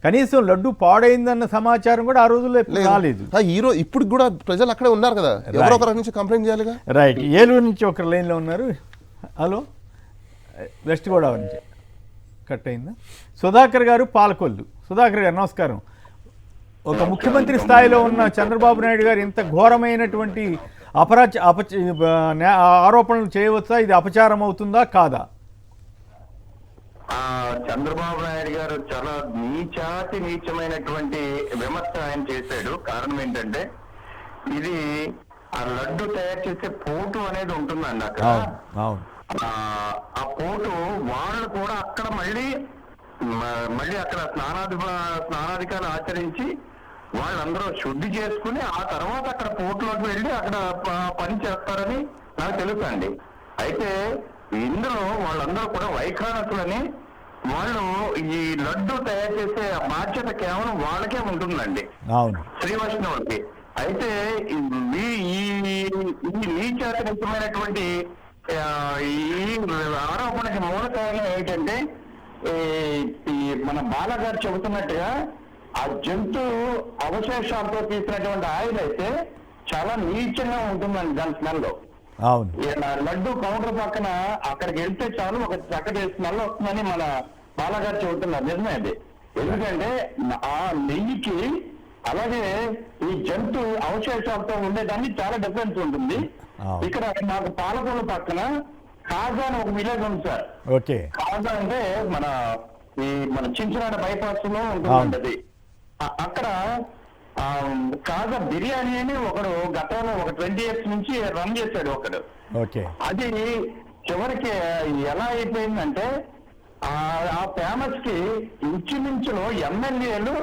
కనీసం లడ్డు పాడైందన్న సమాచారం కూడా ఆ రోజుల్లో రాలేదు. ఇప్పుడు కూడా ప్రజలు అక్కడే ఉన్నారు కదా, ఎవరో ఒకరి నుంచి కంప్లైంట్ చేయాలిగా. రైట్. ఏలూరు నుంచి ఒక లైన్లో ఉన్నారు. హలో, వెస్ట్ గోదావరి నుంచి కట్ అయిందా? సుధాకర్ గారు పాలకొల్లు. సుధాకర్ గారు నమస్కారం. ఒక ముఖ్యమంత్రి స్థాయిలో ఉన్న చంద్రబాబు నాయుడు గారు ఇంత ఘోరమైనటువంటి ఆరోపణలు చేయవచ్చా? ఇది అపచారం అవుతుందా కాదా? చంద్రబాబు నాయుడు గారు చాలా నీచమైనటువంటి విమర్శ ఆయన చేశాడు. కారణం ఏంటంటే ఇది ఆ లడ్డు తయారు చేసే పోటు అనేది ఉంటుందండి అక్కడ. ఆ పోటు వాళ్ళు కూడా అక్కడ మళ్ళీ అక్కడ స్నానాధికారులు ఆచరించి వాళ్ళందరూ శుద్ధి చేసుకుని ఆ తర్వాత అక్కడ పోటులోకి వెళ్ళి అక్కడ పని చేస్తారని నాకు తెలుసు అండి. అయితే ఇందులో వాళ్ళందరూ కూడా వైఖానసులని, వాళ్ళు ఈ లడ్డు తయారు చేసే బాధ్యత కేవలం వాళ్ళకే ఉంటుందండి, శ్రీ వైష్ణవులకి. అయితే ఈ నీచాతనికమైనటువంటి ఈ ఆరోపణకి మూల కారణం ఏంటంటే మన బాలగారు చెబుతున్నట్టుగా ఆ జంతు అవశేషాలతో తీసినటువంటి ఆయిల్ అయితే చాలా నీచంగా ఉంటుందండి దాని స్మెల్. లడ్డు కౌంటర్ పక్కన అక్కడికి వెళ్తే చాలు ఒక చక్కటి స్మెల్ వస్తుందని మన బాలగారు చెబుతున్నారు. నిజమే అది. ఎందుకంటే ఆ నెయ్యికి అలాగే ఈ జంతు అవశేషాలతో ఉండేదాన్ని చాలా డిఫరెన్స్ ఉంటుంది. ఇక్కడ నాకు పాలకొల్లు పక్కన కాజా అని ఒక విలేజ్ ఉంది సార్. కాజా అంటే మన చించినాడ బైపాస్ లో ఉంటుంది అది. అక్కడ కాజా బిర్యానీ అని ఒకడు గతంలో ఒక 20 years నుంచి రన్ చేశాడు ఒకడు. అది చివరికి ఎలా అయిపోయిందంటే ఆ ఫేమస్ కి ఇంచుమించులో ఎమ్మెల్యేలు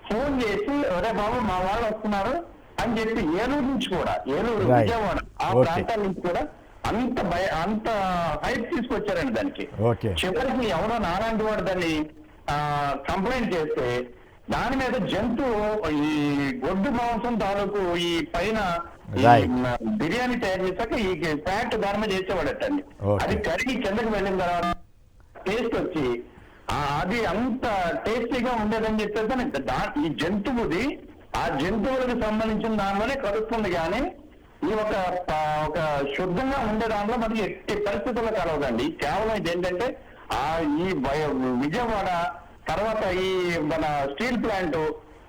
ఫోన్ చేసి ఒరే బాబు మా వాళ్ళు వస్తున్నారు అని చెప్పి ఏలూరు నుంచి కూడా, ఏలూరు విజయవాడ ఆ ప్రాంతాల నుంచి కూడా అంత హైప్ తీసుకొచ్చారండి దానికి. చివరికి ఎవరో నాలాంటి వాడు దాన్ని కంప్లైంట్ చేస్తే దాని మీద జంతు ఈ గొడ్డు మాంసం తాలూకు ఈ పైన బిర్యానీ తయారు చేశాక ఈ ఫ్యాట్ దాని మీద వేసేవాడటండి. అది కరిగి కిందకి వెళ్ళిన తర్వాత టేస్ట్ వచ్చి అది అంత టేస్టీగా ఉండేదని చెప్పేసి ఈ జంతువుది ఆ జంతువులకు సంబంధించిన దానిలోనే కలుస్తుంది. కానీ ఈ ఒక శుద్ధంగా ఉండే దాంట్లో మనకి ఎట్టి పరిస్థితుల్లో కలవదండి. కేవలం ఇదేంటంటే ఈ విజయవాడ తర్వాత ఈ మన స్టీల్ ప్లాంట్,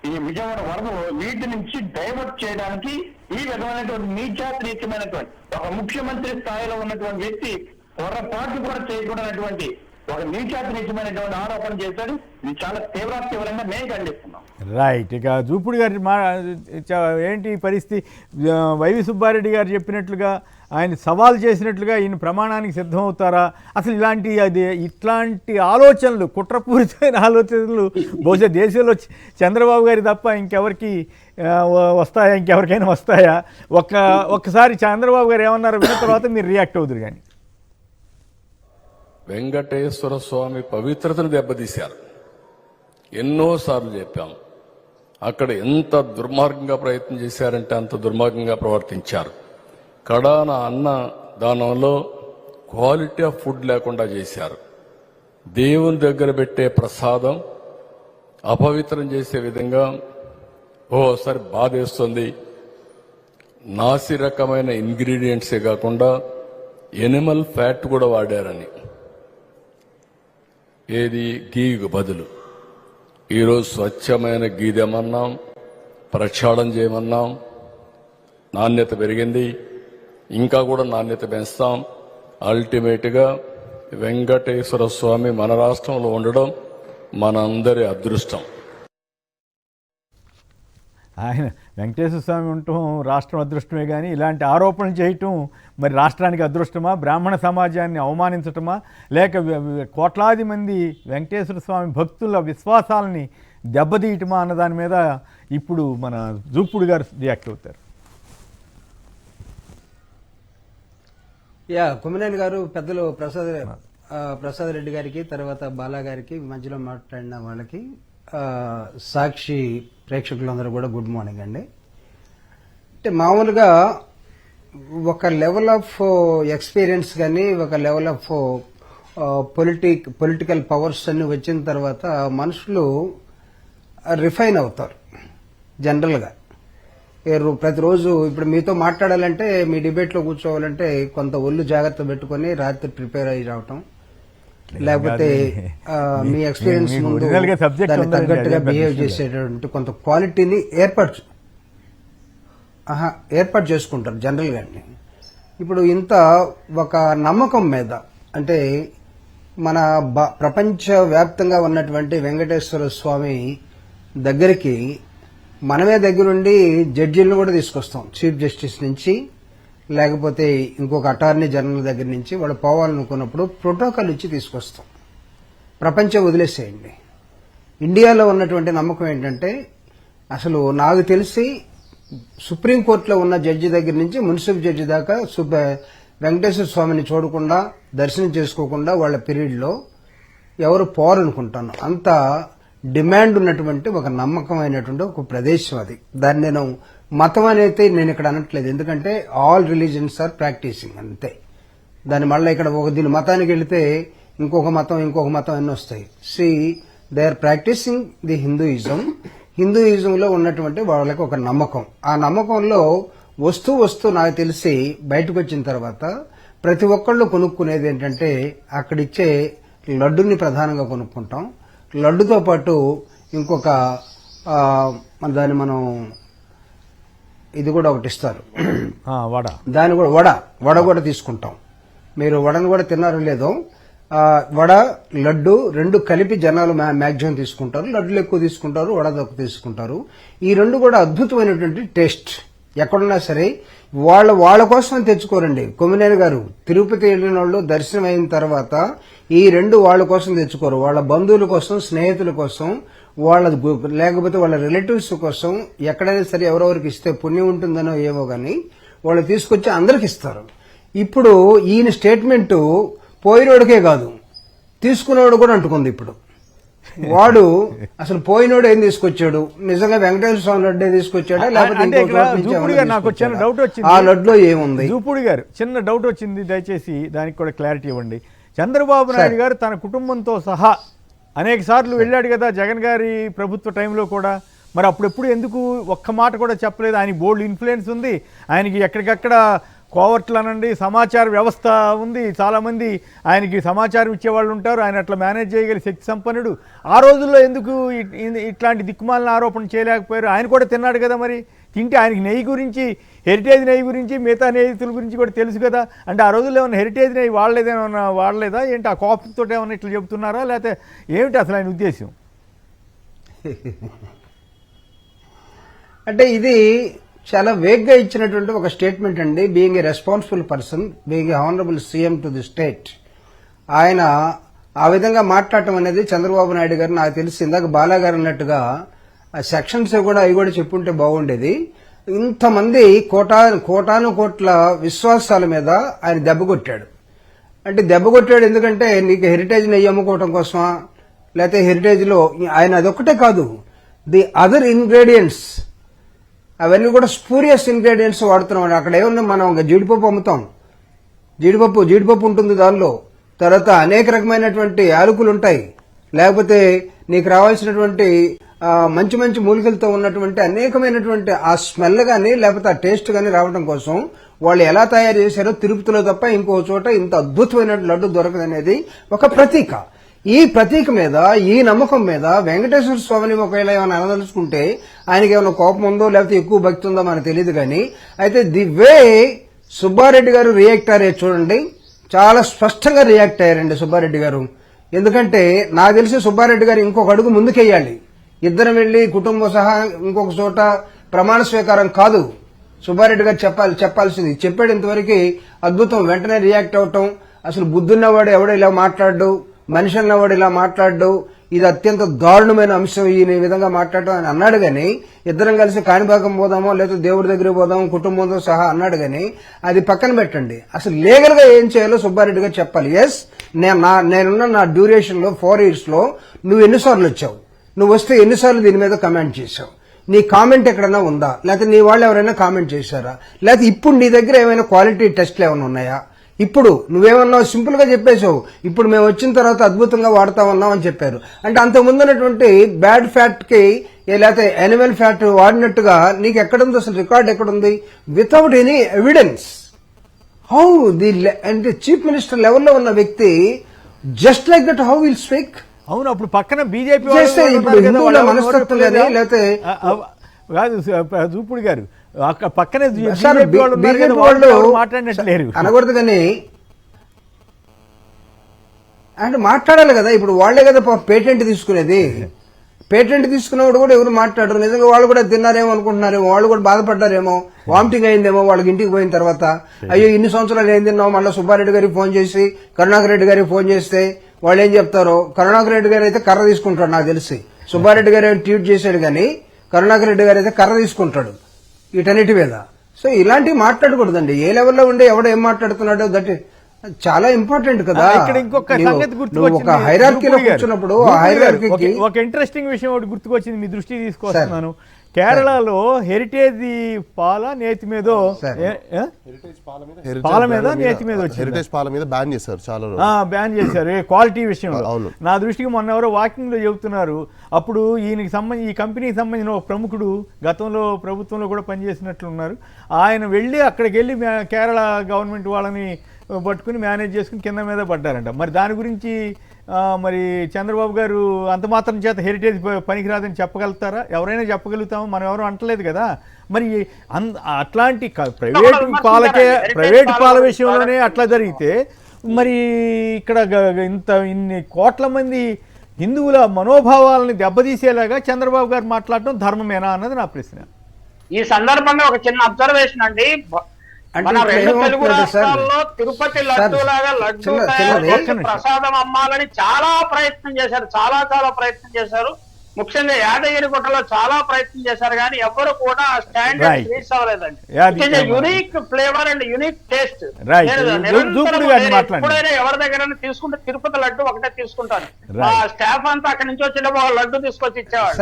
ఈ విజయవాడ వరదలు, వీటి నుంచి డైవర్ట్ చేయడానికి ఈ విధమైనటువంటి నీచమైనటువంటి ఒక ముఖ్యమంత్రి స్థాయిలో ఉన్నటువంటి వ్యక్తి పొరపాటు కూడా చేయకూడనటువంటి ఒక నీచమైనటువంటి ఆరోపణ చేశాడు. ఇది చాలా తీవ్రంగా మేము ఖండిస్తున్నాం. రైట్. ఇక జూపుడు గారి ఏంటి పరిస్థితి? వైవి సుబ్బారెడ్డి గారు చెప్పినట్లుగా, ఆయన సవాల్ చేసినట్లుగా ఈయన ప్రమాణానికి సిద్ధమవుతారా? అసలు ఇట్లాంటి ఆలోచనలు, కుట్రపూరితమైన ఆలోచనలు బహుశా దేశంలో చంద్రబాబు గారి తప్ప ఇంకెవరికి వస్తాయా, ఇంకెవరికైనా వస్తాయా? ఒక్కసారి చంద్రబాబు గారు ఏమన్నారో విన్న తర్వాత మీరు రియాక్ట్ అవుతారు. కానీ వెంకటేశ్వర స్వామి పవిత్రతను దెబ్బతీశారు. ఎన్నోసార్లు చెప్పాం. అక్కడ ఎంత దుర్మార్గంగా ప్రయత్నం చేశారంటే అంత దుర్మార్గంగా ప్రవర్తించారు. కడాన అన్న దానంలో క్వాలిటీ ఆఫ్ ఫుడ్ లేకుండా చేశారు. దేవుని దగ్గర పెట్టే ప్రసాదం అపవిత్రం చేసే విధంగా ఓసారి బాధేస్తుంది. నాసి రకమైన ఇంగ్రీడియంట్సే కాకుండా ఎనిమల్ ఫ్యాట్ కూడా వాడారని, ఏది గీకు బదులు. ఈరోజు స్వచ్ఛమైన గీ తెమన్నాం, ప్రక్షాళన చేయమన్నాం. నాణ్యత పెరిగింది, ఇంకా కూడా నాణ్యత పెంచుతాం. అల్టిమేట్గా వెంకటేశ్వర స్వామి మన రాష్ట్రంలో ఉండడం మనందరి అదృష్టం. ఆయన వెంకటేశ్వర స్వామి ఉండటం రాష్ట్రం అదృష్టమే, కానీ ఇలాంటి ఆరోపణలు చేయటం మరి రాష్ట్రానికి అదృష్టమా? బ్రాహ్మణ సమాజాన్ని అవమానించటమా? లేక కోట్లాది మంది వెంకటేశ్వర స్వామి భక్తుల విశ్వాసాలని దెబ్బతీయటమా అన్న దాని మీద ఇప్పుడు మన జూపుడు గారు రియాక్ట్ అవుతారు. కొమ్మినేని గారు, పెద్దలు ప్రసాద్ రెడ్డి గారికి, తర్వాత బాలా గారికి, మధ్యలో మాట్లాడిన వాళ్ళకి, సాక్షి ప్రేక్షకులందరూ కూడా గుడ్ మార్నింగ్ అండి. అంటే మామూలుగా ఒక లెవెల్ ఆఫ్ ఎక్స్పీరియన్స్ కానీ, ఒక లెవెల్ ఆఫ్ పొలిటికల్ పవర్స్ అన్ని వచ్చిన తర్వాత మనుషులు రిఫైన్ అవుతారు జనరల్గా. ప్రతిరోజు ఇప్పుడు మీతో మాట్లాడాలంటే, మీ డిబేట్లో కూర్చోవాలంటే కొంత ఒళ్ళు జాగ్రత్త పెట్టుకుని రాత్రి ప్రిపేర్ అయ్యి రావటం, లేకపోతే మీ ఎక్స్పీరియన్స్ ముందు దానికి తగ్గట్టుగా బిహేవ్ చేసేటువంటి కొంత క్వాలిటీని ఏర్పాటు చేసుకుంటారు జనరల్గా. ఇప్పుడు ఇంత ఒక నమ్మకం మీద, అంటే మన ప్రపంచ వ్యాప్తంగా ఉన్నటువంటి వెంకటేశ్వర స్వామి దగ్గరికి మనమే దగ్గరుండి జడ్జీలను కూడా తీసుకొస్తాం. చీఫ్ జస్టిస్ నుంచి, లేకపోతే ఇంకొక అటార్నీ జనరల్ దగ్గర నుంచి వాళ్ళు పోవాలనుకున్నప్పుడు ప్రోటోకాల్ ఇచ్చి తీసుకొస్తాం. ప్రపంచం వదిలేసేయండి. ఇండియాలో ఉన్నటువంటి నమ్మకం ఏంటంటే, అసలు నాకు తెలిసి సుప్రీంకోర్టులో ఉన్న జడ్జి దగ్గర నుంచి మున్సిపల్ జడ్జి దాకా వెంకటేశ్వర స్వామిని చూడకుండా, దర్శనం చేసుకోకుండా వాళ్ళ పీరియడ్లో ఎవరు పోరనుకుంటాను. అంత డిమాండ్ ఉన్నటువంటి ఒక నమ్మకమైనటువంటి ఒక ప్రదేశం అది. దాన్ని నేను మతం అనేది నేను ఇక్కడ అనట్లేదు, ఎందుకంటే ఆల్ రిలీజియన్స్ ఆర్ ప్రాక్టీసింగ్ అంతే. దాని మళ్ళీ ఇక్కడ దీని మతానికి వెళితే ఇంకొక మతం ఎన్ని వస్తాయి. దే ఆర్ ప్రాక్టీసింగ్ ది హిందూయిజంలో ఉన్నటువంటి వాళ్ళకి ఒక నమ్మకం. ఆ నమ్మకంలో వస్తూ నాకు తెలిసి బయటకు వచ్చిన తర్వాత ప్రతి ఒక్కళ్ళు కొనుక్కునేది ఏంటంటే, అక్కడిచ్చే లడ్డుని ప్రధానంగా కొనుక్కుంటాం. లడ్డుతో పాటు ఇంకొక దాన్ని మనం ఇది కూడా ఒకటి ఇస్తారు, దాన్ని కూడా వడ కూడా తీసుకుంటాం. మీరు వడను కూడా తిన్నారో లేదో, వడ లడ్డు రెండు కలిపి జనాలు మ్యాక్సిమం తీసుకుంటారు. లడ్డులు ఎక్కువ తీసుకుంటారు, వడ తక్కువ తీసుకుంటారు. ఈ రెండు కూడా అద్భుతమైనటువంటి టేస్ట్. ఎక్కడున్నా సరే వాళ్ళ కోసం తెచ్చుకోరండి. కొమ్మినేని గారు తిరుపతి వెళ్ళిన వాళ్ళు దర్శనం అయిన తర్వాత ఈ రెండు వాళ్ళ కోసం తెచ్చుకోరు. వాళ్ళ బంధువుల కోసం, స్నేహితుల కోసం, లేకపోతే వాళ్ళ రిలేటివ్స్ కోసం, ఎక్కడైనా సరే ఎవరెవరికి ఇస్తే పుణ్యం ఉంటుందనో ఏమో గాని వాళ్ళు తీసుకొచ్చి అందరికి ఇస్తారు. ఇప్పుడు ఈయన స్టేట్మెంట్ పోయినోడికే కాదు, తీసుకున్నవాడు కూడా అంటుకుంది. ఇప్పుడు వాడు అసలు పోయినోడు ఏం తీసుకొచ్చాడు? నిజంగా వెంకటేశ్వర స్వామి లడ్డే తీసుకొచ్చాడా, లేకపోతే నాకు చిన్న డౌట్ వచ్చింది. ఆ లడ్లో ఏముంది? జూపుడి గారు, చిన్న డౌట్ వచ్చింది, దయచేసి దానికి కూడా క్లారిటీ ఇవ్వండి. చంద్రబాబు నాయుడు గారు తన కుటుంబంతో సహా అనేక సార్లు వెళ్ళాడు కదా జగన్ గారి ప్రభుత్వ టైంలో కూడా. మరి అప్పుడెప్పుడు ఎందుకు ఒక్క మాట కూడా చెప్పలేదు? ఆయనకి బోల్డ్ ఇన్ఫ్లుయెన్స్ ఉంది, ఆయనకి ఎక్కడికక్కడ కోవర్ట్లు అనండి సమాచార వ్యవస్థ ఉంది, చాలామంది ఆయనకి సమాచారం ఇచ్చేవాళ్ళు ఉంటారు, ఆయన అట్లా మేనేజ్ చేయగలి శక్తి సంపన్నుడు. ఆ రోజుల్లో ఎందుకు ఇట్లాంటి దిక్కుమాలిన ఆరోపణ చేయలేకపోయారు? ఆయన కూడా తిన్నాడు కదా, మరి తింటే ఆయనకి నెయ్యి గురించి, హెరిటేజ్ నెయ్యి గురించి, మిగతా నెయ్యితుల గురించి కూడా తెలుసు కదా. అంటే ఆ రోజుల్లో ఏమన్నా హెరిటేజ్ నెయ్యి వాడలేదా ఏంటి? ఆ కోపంతో ఏమన్నా ఇట్లా చెబుతున్నారా, లేకపోతే ఏమిటి అసలు ఆయన ఉద్దేశం? అంటే ఇది చాలా వేగ్గా ఇచ్చినటువంటి ఒక స్టేట్మెంట్ అండి. Being a responsible person, being a honourable CM to the state, ఆయన ఆ విధంగా మాట్లాడటం అనేది చంద్రబాబు నాయుడు గారు నాకు తెలిసి ఇందాక బాలా గారు అన్నట్టుగా ఆ సెక్షన్స్ కూడా అవి కూడా చెప్పుంటే బాగుండేది. ఇంతమంది కోటాను కోట్ల విశ్వాసాల మీద ఆయన దెబ్బ కొట్టాడు. అంటే దెబ్బ కొట్టాడు ఎందుకంటే నీకు హెరిటేజ్ నెయ్యి అమ్ముకోవటం కోసమా, లేకపోతే హెరిటేజ్లో ఆయన అదొక్కటే కాదు, ది అదర్ ఇంగ్రీడియంట్స్ అవన్నీ కూడా స్పూరియస్ ఇంగ్రీడియంట్స్ వాడుతున్నాం. అక్కడ ఏమన్నా మనం జీడిపప్పు అమ్ముతాం, జీడిపప్పు ఉంటుంది దానిలో, తర్వాత అనేక రకమైనటువంటి యాలకులు ఉంటాయి, లేకపోతే నీకు రావాల్సినటువంటి మంచి మంచి మూలికలతో ఉన్నటువంటి అనేకమైనటువంటి ఆ స్మెల్ కానీ లేకపోతే ఆ టేస్ట్ కానీ రావడం కోసం వాళ్ళు ఎలా తయారు చేశారో తిరుపతిలో తప్ప ఇంకో చోట ఇంత అద్భుతమైన లడ్డు దొరకదనేది ఒక ప్రతీక. ఈ ప్రతీక మీద, ఈ నమ్మకం మీద వెంకటేశ్వర స్వామిని ఒకవేళ ఏమైనా అనదలుచుకుంటే ఆయనకి ఏమైనా కోపం ఉందో లేకపోతే ఎక్కువ భక్తి ఉందో మనకు తెలియదు. కానీ అయితే ది వే సుబ్బారెడ్డి గారు రియాక్ట్ అయ్యారు చూడండి, చాలా స్పష్టంగా రియాక్ట్ అయ్యారండి సుబ్బారెడ్డి గారు. ఎందుకంటే నాకు తెలిసి సుబ్బారెడ్డి గారు ఇంకొక అడుగు ముందుకెయ్యాలి. ఇద్దరం వెళ్లి కుటుంబం సహా ఇంకొక చోట ప్రమాణ స్వీకారం కాదు, సుబ్బారెడ్డి గారు చెప్పాల్సింది చెప్పాడు. ఇంతవరకు అద్భుతం. వెంటనే రియాక్ట్ అవటం, అసలు బుద్ధున్నవాడు ఎవడో ఇలా మాట్లాడు, మనిషి అన్నవాడు ఇలా మాట్లాడు, ఇది అత్యంత దారుణమైన అంశం ఈ విధంగా మాట్లాడటం అని అన్నాడు. గాని ఇద్దరం కలిసి కాణిపాకం పోదామో లేదా దేవుడి దగ్గరికి పోదామో కుటుంబంతో సహా అన్నాడు. గాని అది పక్కన పెట్టండి, అసలు లీగల్ గా ఏం చేయాలో సుబ్బారెడ్డి గారు చెప్పాలి. ఎస్, నేనున్న నా డ్యూరేషన్ లో 4 years లో నువ్వు ఎన్నిసార్లు వచ్చావు, నువ్వు వస్తే ఎన్నిసార్లు దీని మీద కమెంట్ చేశావు, నీ కామెంట్ ఎక్కడైనా ఉందా, లేకపోతే నీ వాళ్ళు ఎవరైనా కామెంట్ చేశారా, లేకపోతే ఇప్పుడు నీ దగ్గర ఏమైనా క్వాలిటీ టెస్ట్లు ఏమైనా ఉన్నాయా? ఇప్పుడు నువ్వేమన్నావు, సింపుల్ గా చెప్పేశావు, ఇప్పుడు మేము వచ్చిన తర్వాత అద్భుతంగా వాడుతా ఉన్నాం అని చెప్పారు. అంటే అంతకుముందు ఉన్నటువంటి బ్యాడ్ ఫ్యాట్ కి లేకపోతే యానిమల్ ఫ్యాట్ వాడినట్టుగా నీకు ఎక్కడుంది, అసలు రికార్డ్ ఎక్కడుంది? Without any evidence how the అంటే చీఫ్ మినిస్టర్ లెవెల్లో ఉన్న వ్యక్తి just like that how will speak? అవును, అప్పుడు పక్కన బీజేపీ మనస్తత్వం లేకపోతే కాదు జూపుడి గారు పక్కనే మాట్లాడినట్లేరు అనకూడదు. కానీ అంటే మాట్లాడాలి కదా, ఇప్పుడు వాళ్లే కదా పేటెంట్ తీసుకునేది. పేటెంట్ తీసుకున్నవాడు కూడా ఎవరు మాట్లాడరు. నిజంగా వాళ్ళు కూడా తిన్నారేమో అనుకుంటున్నారేమో, వాళ్ళు కూడా బాధపడ్డారేమో, వామిటింగ్ అయిందేమో వాళ్ళకి ఇంటికి పోయిన తర్వాత. అయ్యో ఇన్ని సంవత్సరాలు ఏం తిన్నావు, మళ్ళీ సుబ్బారెడ్డి గారికి ఫోన్ చేసి కరుణాకర్ రెడ్డి గారికి ఫోన్ చేస్తే వాళ్ళు ఏం చెప్తారో. కరుణాకర్ రెడ్డి గారు అయితే కర్ర తీసుకుంటాడు నాకు తెలిసి, సుబ్బారెడ్డి గారు ట్వీట్ చేశాడు కానీ కరుణాకర్ రెడ్డి గారు అయితే కర్ర తీసుకుంటాడు వీటన్నిటి మీద. సో ఇలాంటివి మాట్లాడకూడదండి. ఏ లెవెల్లో ఉండే ఎవడో ఏం మాట్లాడుతున్నాడో దట్ చాలా ఇంపార్టెంట్ కదా. ఇక్కడ ఇంకొక సంగతి గుర్తుకొచ్చింది, ఒక హైరార్కీలో కూర్చున్నప్పుడు ఆ హైరార్కీకి ఒక ఇంట్రెస్టింగ్ విషయం ఒకటి గుర్తుకొచ్చింది, మీ దృష్టికి తీసుకొస్తున్నాను. కేరళలో హెరిటేజ్ పాల నేతి మీదో పాల మీద నేతి మీద వచ్చి హెరిటేజ్ పాల మీద బ్యాన్ చేశారు, చాలా బ్యాన్ చేశారు క్వాలిటీ విషయంలో. నా దృష్టికి మొన్న ఎవరో వాకింగ్ లో చెబుతున్నారు. అప్పుడు ఈయనకి సంబంధించి ఈ కంపెనీకి సంబంధించిన ఒక ప్రముఖుడు గతంలో ప్రభుత్వంలో కూడా పనిచేసినట్లున్నారు. ఆయన వెళ్ళి అక్కడికి వెళ్ళి కేరళ గవర్నమెంట్ వాళ్ళని పట్టుకుని మేనేజ్ చేసుకుని కింద మీద పడ్డారంట. మరి దాని గురించి మరి చంద్రబాబు గారు అంత మాత్రం చేత హెరిటేజ్ పనికిరాదని చెప్పగలుగుతారా? ఎవరైనా చెప్పగలుగుతాము, మనం ఎవరు అంటలేదు కదా. మరి అట్లాంటి ప్రైవేట్ పాల విషయంలోనే అట్లా జరిగితే మరి ఇక్కడ ఇన్ని కోట్ల మంది హిందువుల మనోభావాలని దెబ్బతీసేలాగా చంద్రబాబు గారు మాట్లాడటం ధర్మమేనా అన్నది నా ప్రశ్న. ఈ సందర్భంగా ఒక చిన్న అబ్జర్వేషన్ అండి. మన 2 తెలుగు రాష్ట్రాల్లో తిరుపతి లడ్డు లాగా లడ్డు ప్రసాదం అమ్మాలని చాలా ప్రయత్నం చేశారు, చాలా ప్రయత్నం చేశారు. ముఖ్యంగా యాదగిరిగుట్టలో చాలా ప్రయత్నం చేశారు, కానీ ఎవరు కూడా స్టాండర్డ్ రీచ్ అవ్వలేదండి. Unique flavour and unique taste. ఎప్పుడైనా ఎవరి దగ్గర తీసుకుంటే తిరుపతి లడ్డు ఒకటే తీసుకుంటాను. ఆ స్టాఫ్ అంతా అక్కడి నుంచి వచ్చిన లడ్డు తీసుకొచ్చి ఇచ్చేవాడు.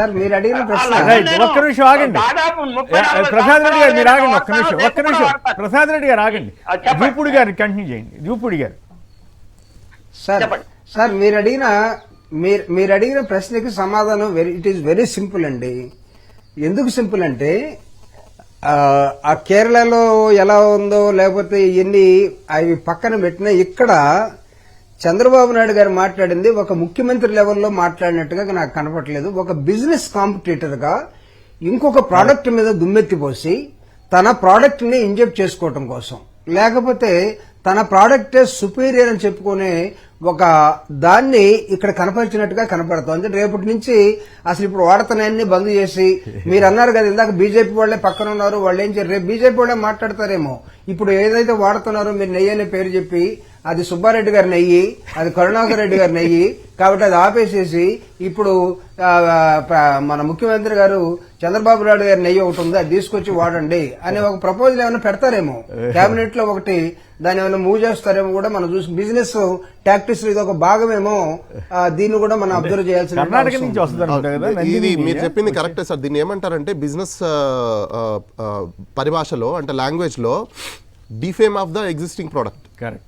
దాదాపు 30 ప్రసాద్ రెడ్డి గారు ఆగండి, జూపుడి గారిని కంటిన్యూ చేయండి. జూపుడి గారు సార్ మీరు అడిగిన ప్రశ్నకి సమాధానం ఇట్ ఈస్ వెరీ సింపుల్ అండి. ఎందుకు సింపుల్ అంటే ఆ కేరళలో ఎలా ఉందో లేకపోతే ఎన్ని అవి పక్కన పెట్టినా ఇక్కడ చంద్రబాబు నాయుడు గారు మాట్లాడింది ఒక ముఖ్యమంత్రి లెవెల్లో మాట్లాడినట్టుగా నాకు కనపట్లేదు. ఒక బిజినెస్ కాంపిటీటర్ గా ఇంకొక ప్రోడక్ట్ మీద దుమ్మెత్తిపోసి తన ప్రోడక్ట్ ని ఇంజెక్ట్ చేసుకోవటం కోసం, లేకపోతే తన ప్రోడక్టే సుపీరియర్ అని చెప్పుకునే ఒక దాన్ని ఇక్కడ కనపరిచినట్టుగా కనపడుతుంది. రేపటి నుంచి అసలు ఇప్పుడు వాడుతున్నాయన్ని బంద్ చేసి, మీరు అన్నారు కదా ఇందాక బీజేపీ వాళ్లే పక్కన ఉన్నారు, వాళ్ళు ఏం చేయరు, రేపు బీజేపీ వాళ్లే మాట్లాడతారేమో. ఇప్పుడు ఏదైతే వాడుతున్నారో మీరు నెయ్యి అనే పేరు చెప్పి, అది సుబ్బారెడ్డి గారి నెయ్యి, అది కరుణాకర్ రెడ్డి గారి నెయ్యి, కాబట్టి అది ఆపేసేసి ఇప్పుడు మన ముఖ్యమంత్రి గారు చంద్రబాబు నాయుడు గారి నెయ్యి ఒకటి ఉంది, అది తీసుకొచ్చి వాడండి అనే ఒక ప్రపోజల్ ఏమైనా పెడతారేమో కేబినెట్ లో, ఒకటి దాన్ని ఏమైనా మూవ్ చేస్తారేమో కూడా మనం చూసి. బిజినెస్ టాక్టిక్స్ ఇది ఒక భాగమేమో, దీన్ని కూడా మనం అబ్జర్వ్ చేయాల్సిన. ఇది మీరు చెప్పింది కరెక్టే సార్. దీన్ని ఏమంటారంటే బిజినెస్ పరిభాషలో అంటే లాంగ్వేజ్ లో defame of the existing product. Correct.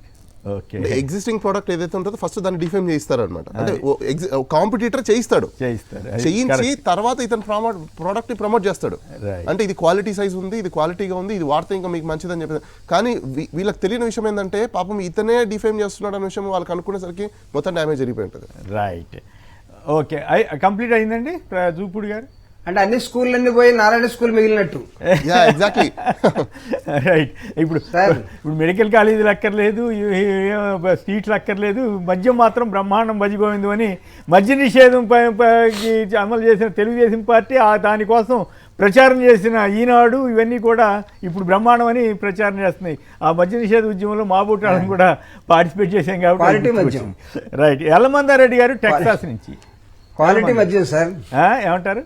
Existing product ఏదైతే ఉంటుందో ఫస్ట్ దాన్ని డిఫేమ్ చేయిస్తారు అనమాట. అంటే కాంపిటీటర్ చేయిస్తాడు, చేయించి తర్వాత ఇతను ప్రోడక్ట్ ని ప్రమోట్ చేస్తాడు. అంటే ఇది క్వాలిటీ సైజ్ ఉంది, ఇది క్వాలిటీగా ఉంది, ఇది వాడితే ఇంకా మీకు మంచిదని చెప్పి. కానీ వీళ్ళకి తెలియని విషయం ఏంటంటే పాపం ఇతనే డిఫేమ్ చేస్తున్నాడు అనే విషయం వాళ్ళకి అనుకునేసరికి మొత్తం డ్యామేజ్ జరిగిపోయి ఉంటుంది. రైట్. ఓకే, కంప్లీట్ అయిందండి జూపూడి గారు. అంటే అన్ని స్కూళ్ళన్నీ పోయి నారాయణ స్కూల్ మిగిలినట్టు. ఎగ్జాక్ట్లీ. రైట్. ఇప్పుడు మెడికల్ కాలేజీలు అక్కర్లేదు, సీట్లు అక్కర్లేదు, మద్యం మాత్రం బ్రహ్మాండం భజిపోయింది అని మద్య నిషేధం అమలు చేసిన తెలుగుదేశం పార్టీ దానికోసం ప్రచారం చేసిన ఈనాడు ఇవన్నీ కూడా ఇప్పుడు బ్రహ్మాండం అని ప్రచారం చేస్తున్నాయి. ఆ మద్య నిషేధ ఉద్యమంలో మా బూటాలను కూడా పార్టిసిపేట్ చేశాం కాబట్టి. రైట్. యల్లమందారెడ్డి గారు టెక్సాస్ నుంచి. క్వాలిటీ మద్యం సార్ ఏమంటారు?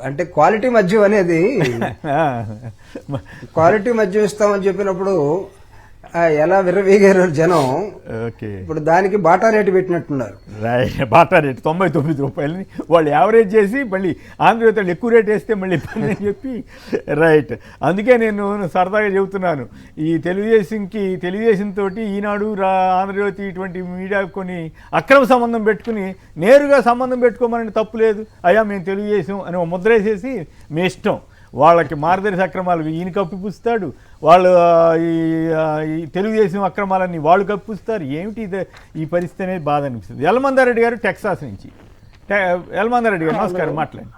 అంటే క్వాలిటీ మద్యం అనేది, క్వాలిటీ మద్యం ఇస్తామని చెప్పినప్పుడు ఎలా విర్రవీగారు జనం. ఇప్పుడు దానికి బాటా రేటు పెట్టినట్టున్నారు. రైట్. బాటా రేటు 99 రూపాయలని వాళ్ళు యావరేజ్ చేసి మళ్ళీ ఆంధ్రజ్యోతి ఎక్కువ రేట్ వేస్తే మళ్ళీ ఇబ్బంది అని చెప్పి. రైట్. అందుకే నేను సరదాగా చెబుతున్నాను, ఈ తెలుగుదేశంతో ఈనాడు ఆంధ్రజ్యోతి ఇటువంటి మీడియా కొన్ని అక్రమ సంబంధం పెట్టుకుని నేరుగా సంబంధం పెట్టుకోమని తప్పు లేదు, అయ్యా మేము తెలుగుదేశం అని ఒక ముద్ర వేసేసి మీ ఇష్టం, వాళ్ళకి మార్గదర్శి అక్రమాలు ఈయన కప్పిపుస్తాడు, వాళ్ళు ఈ తెలుగుదేశం అక్రమాలన్నీ వాళ్ళు కప్పిస్తారు. ఏమిటి ఈ పరిస్థితి అనేది బాధ అనిపిస్తుంది. యల్లమందారెడ్డి గారు టెక్సాస్ నుంచి. యల్లమందారెడ్డి గారు నమస్కారం, మాట్లాడండి.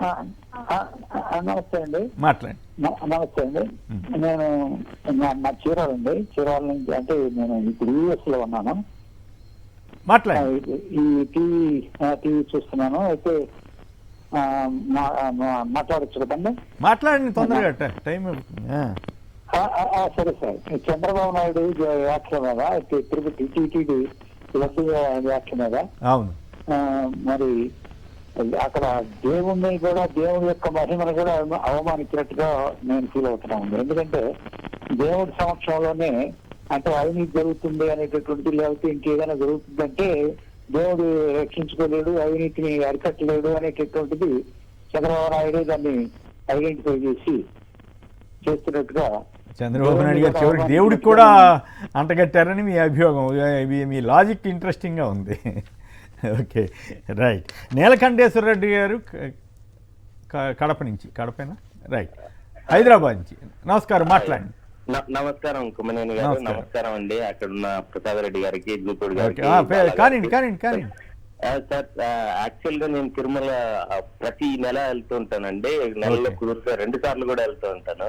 నమస్తే అండి. మాట్లాడండి. నమస్తే అండి. నేను నా చీరాల నుంచి, అంటే నేను ఇప్పుడు యూఎస్ లో ఉన్నాను. మాట్లాడండి. ఈ టీవీ చూస్తున్నాను. అయితే మాట్లాడచ్చు కదండి? మాట్లాడండి తొందరగా, టైం. సరే సార్. చంద్రబాబు నాయుడు వ్యాఖ్య మీద, తిరుపతి టీటీడీ వ్యాఖ్య మీద, అవును, మరి అక్కడ దేవుణ్ణి కూడా, దేవుడి యొక్క మహిమను కూడా అవమానించినట్టుగా నేను ఫీల్ అవుతున్నాను. ఎందుకంటే దేవుడి సమక్షంలోనే అంటే అవినీతి జరుగుతుంది అనేటటువంటి, లేకపోతే ఇంకేదైనా జరుగుతుందంటే దేవుడు రక్షించుకోలేడు, అవినీతిని అరికట్టలేడు అనేటటువంటిది చంద్రబాబు నాయుడు దాన్ని ఐడెంటిఫై చేసి చేస్తున్నట్టుగా. చంద్రబాబు నాయుడు గారు చివరికి దేవుడికి కూడా అంటగట్టారని మీ అభియోగం. మీ లాజిక్ ఇంట్రెస్టింగ్గా ఉంది. Okay, right. నీలకంఠేశ్వర రెడ్డి గారు కడప నుంచి. కడపేనా? రైట్. హైదరాబాద్ నుంచి. నమస్కారం, మాట్లాడండి. నమస్కారం కుమ్మనేని గారు. నమస్కారం అండి. అక్కడ ఉన్న ప్రసాద్ రెడ్డి గారికి, జూపూడి గారికి. సార్, యాక్చువల్ గా నేను తిరుమల ప్రతి నెల వెళ్తూ ఉంటానండి. నెలలో కుదిరితే 2 సార్లు కూడా వెళ్తూ ఉంటాను.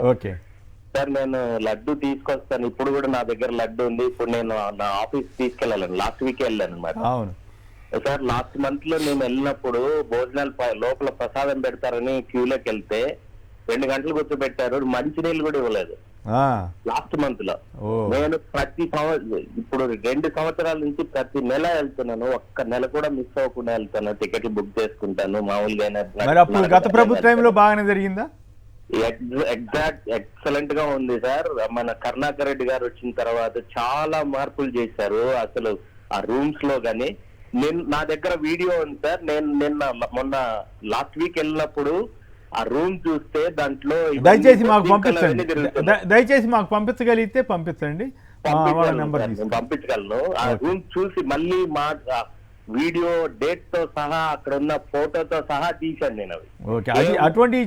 సార్, నేను లడ్డు తీసుకొస్తాను. ఇప్పుడు కూడా నా దగ్గర లడ్డు ఉంది. ఇప్పుడు నేను నా ఆఫీస్ తీసుకెళ్ళాను. లాస్ట్ వీక్ వెళ్ళాను అనమాట. సార్, లాస్ట్ మంత్ లో నేను వెళ్ళినప్పుడు భోజనాలు లోపల ప్రసాదం పెడతారని క్యూలోకి వెళ్తే 2 గంటలు కూర్చోబెట్టారు. మంచినీళ్ళు కూడా ఇవ్వలేదు లాస్ట్ మంత్ లో. నేను ప్రతి ఇప్పుడు 2 సంవత్సరాల నుంచి ప్రతి నెల వెళ్తున్నాను. ఒక్క నెల కూడా మిస్ అవ్వకుండా వెళ్తాను. టికెట్లు బుక్ చేసుకుంటాను మామూలుగా. గత ప్రభుత్వంలో బాగానే జరిగిందా? ఎక్సలెంట్ గా ఉంది సార్. మన కరుణాకర్ రెడ్డి గారు వచ్చిన తర్వాత చాలా మార్పులు చేశారు అసలు ఆ రూమ్స్ లో గానీ. నా దగ్గర వీడియో ఉంది సార్. నేను మొన్న లాస్ట్ వీక్ వెళ్ళినప్పుడు ఆ రూమ్ చూస్తే దాంట్లో దయచేసి మాకు పంపించగలిగితే పంపించండి. పంపించగలను. ఆ రూమ్ చూసి మళ్ళీ వీడియో డేట్ తో సహా అక్కడ ఉన్న ఫోటోతో సహా తీశాను నేను అవి. ఓకే, అది అటువంటి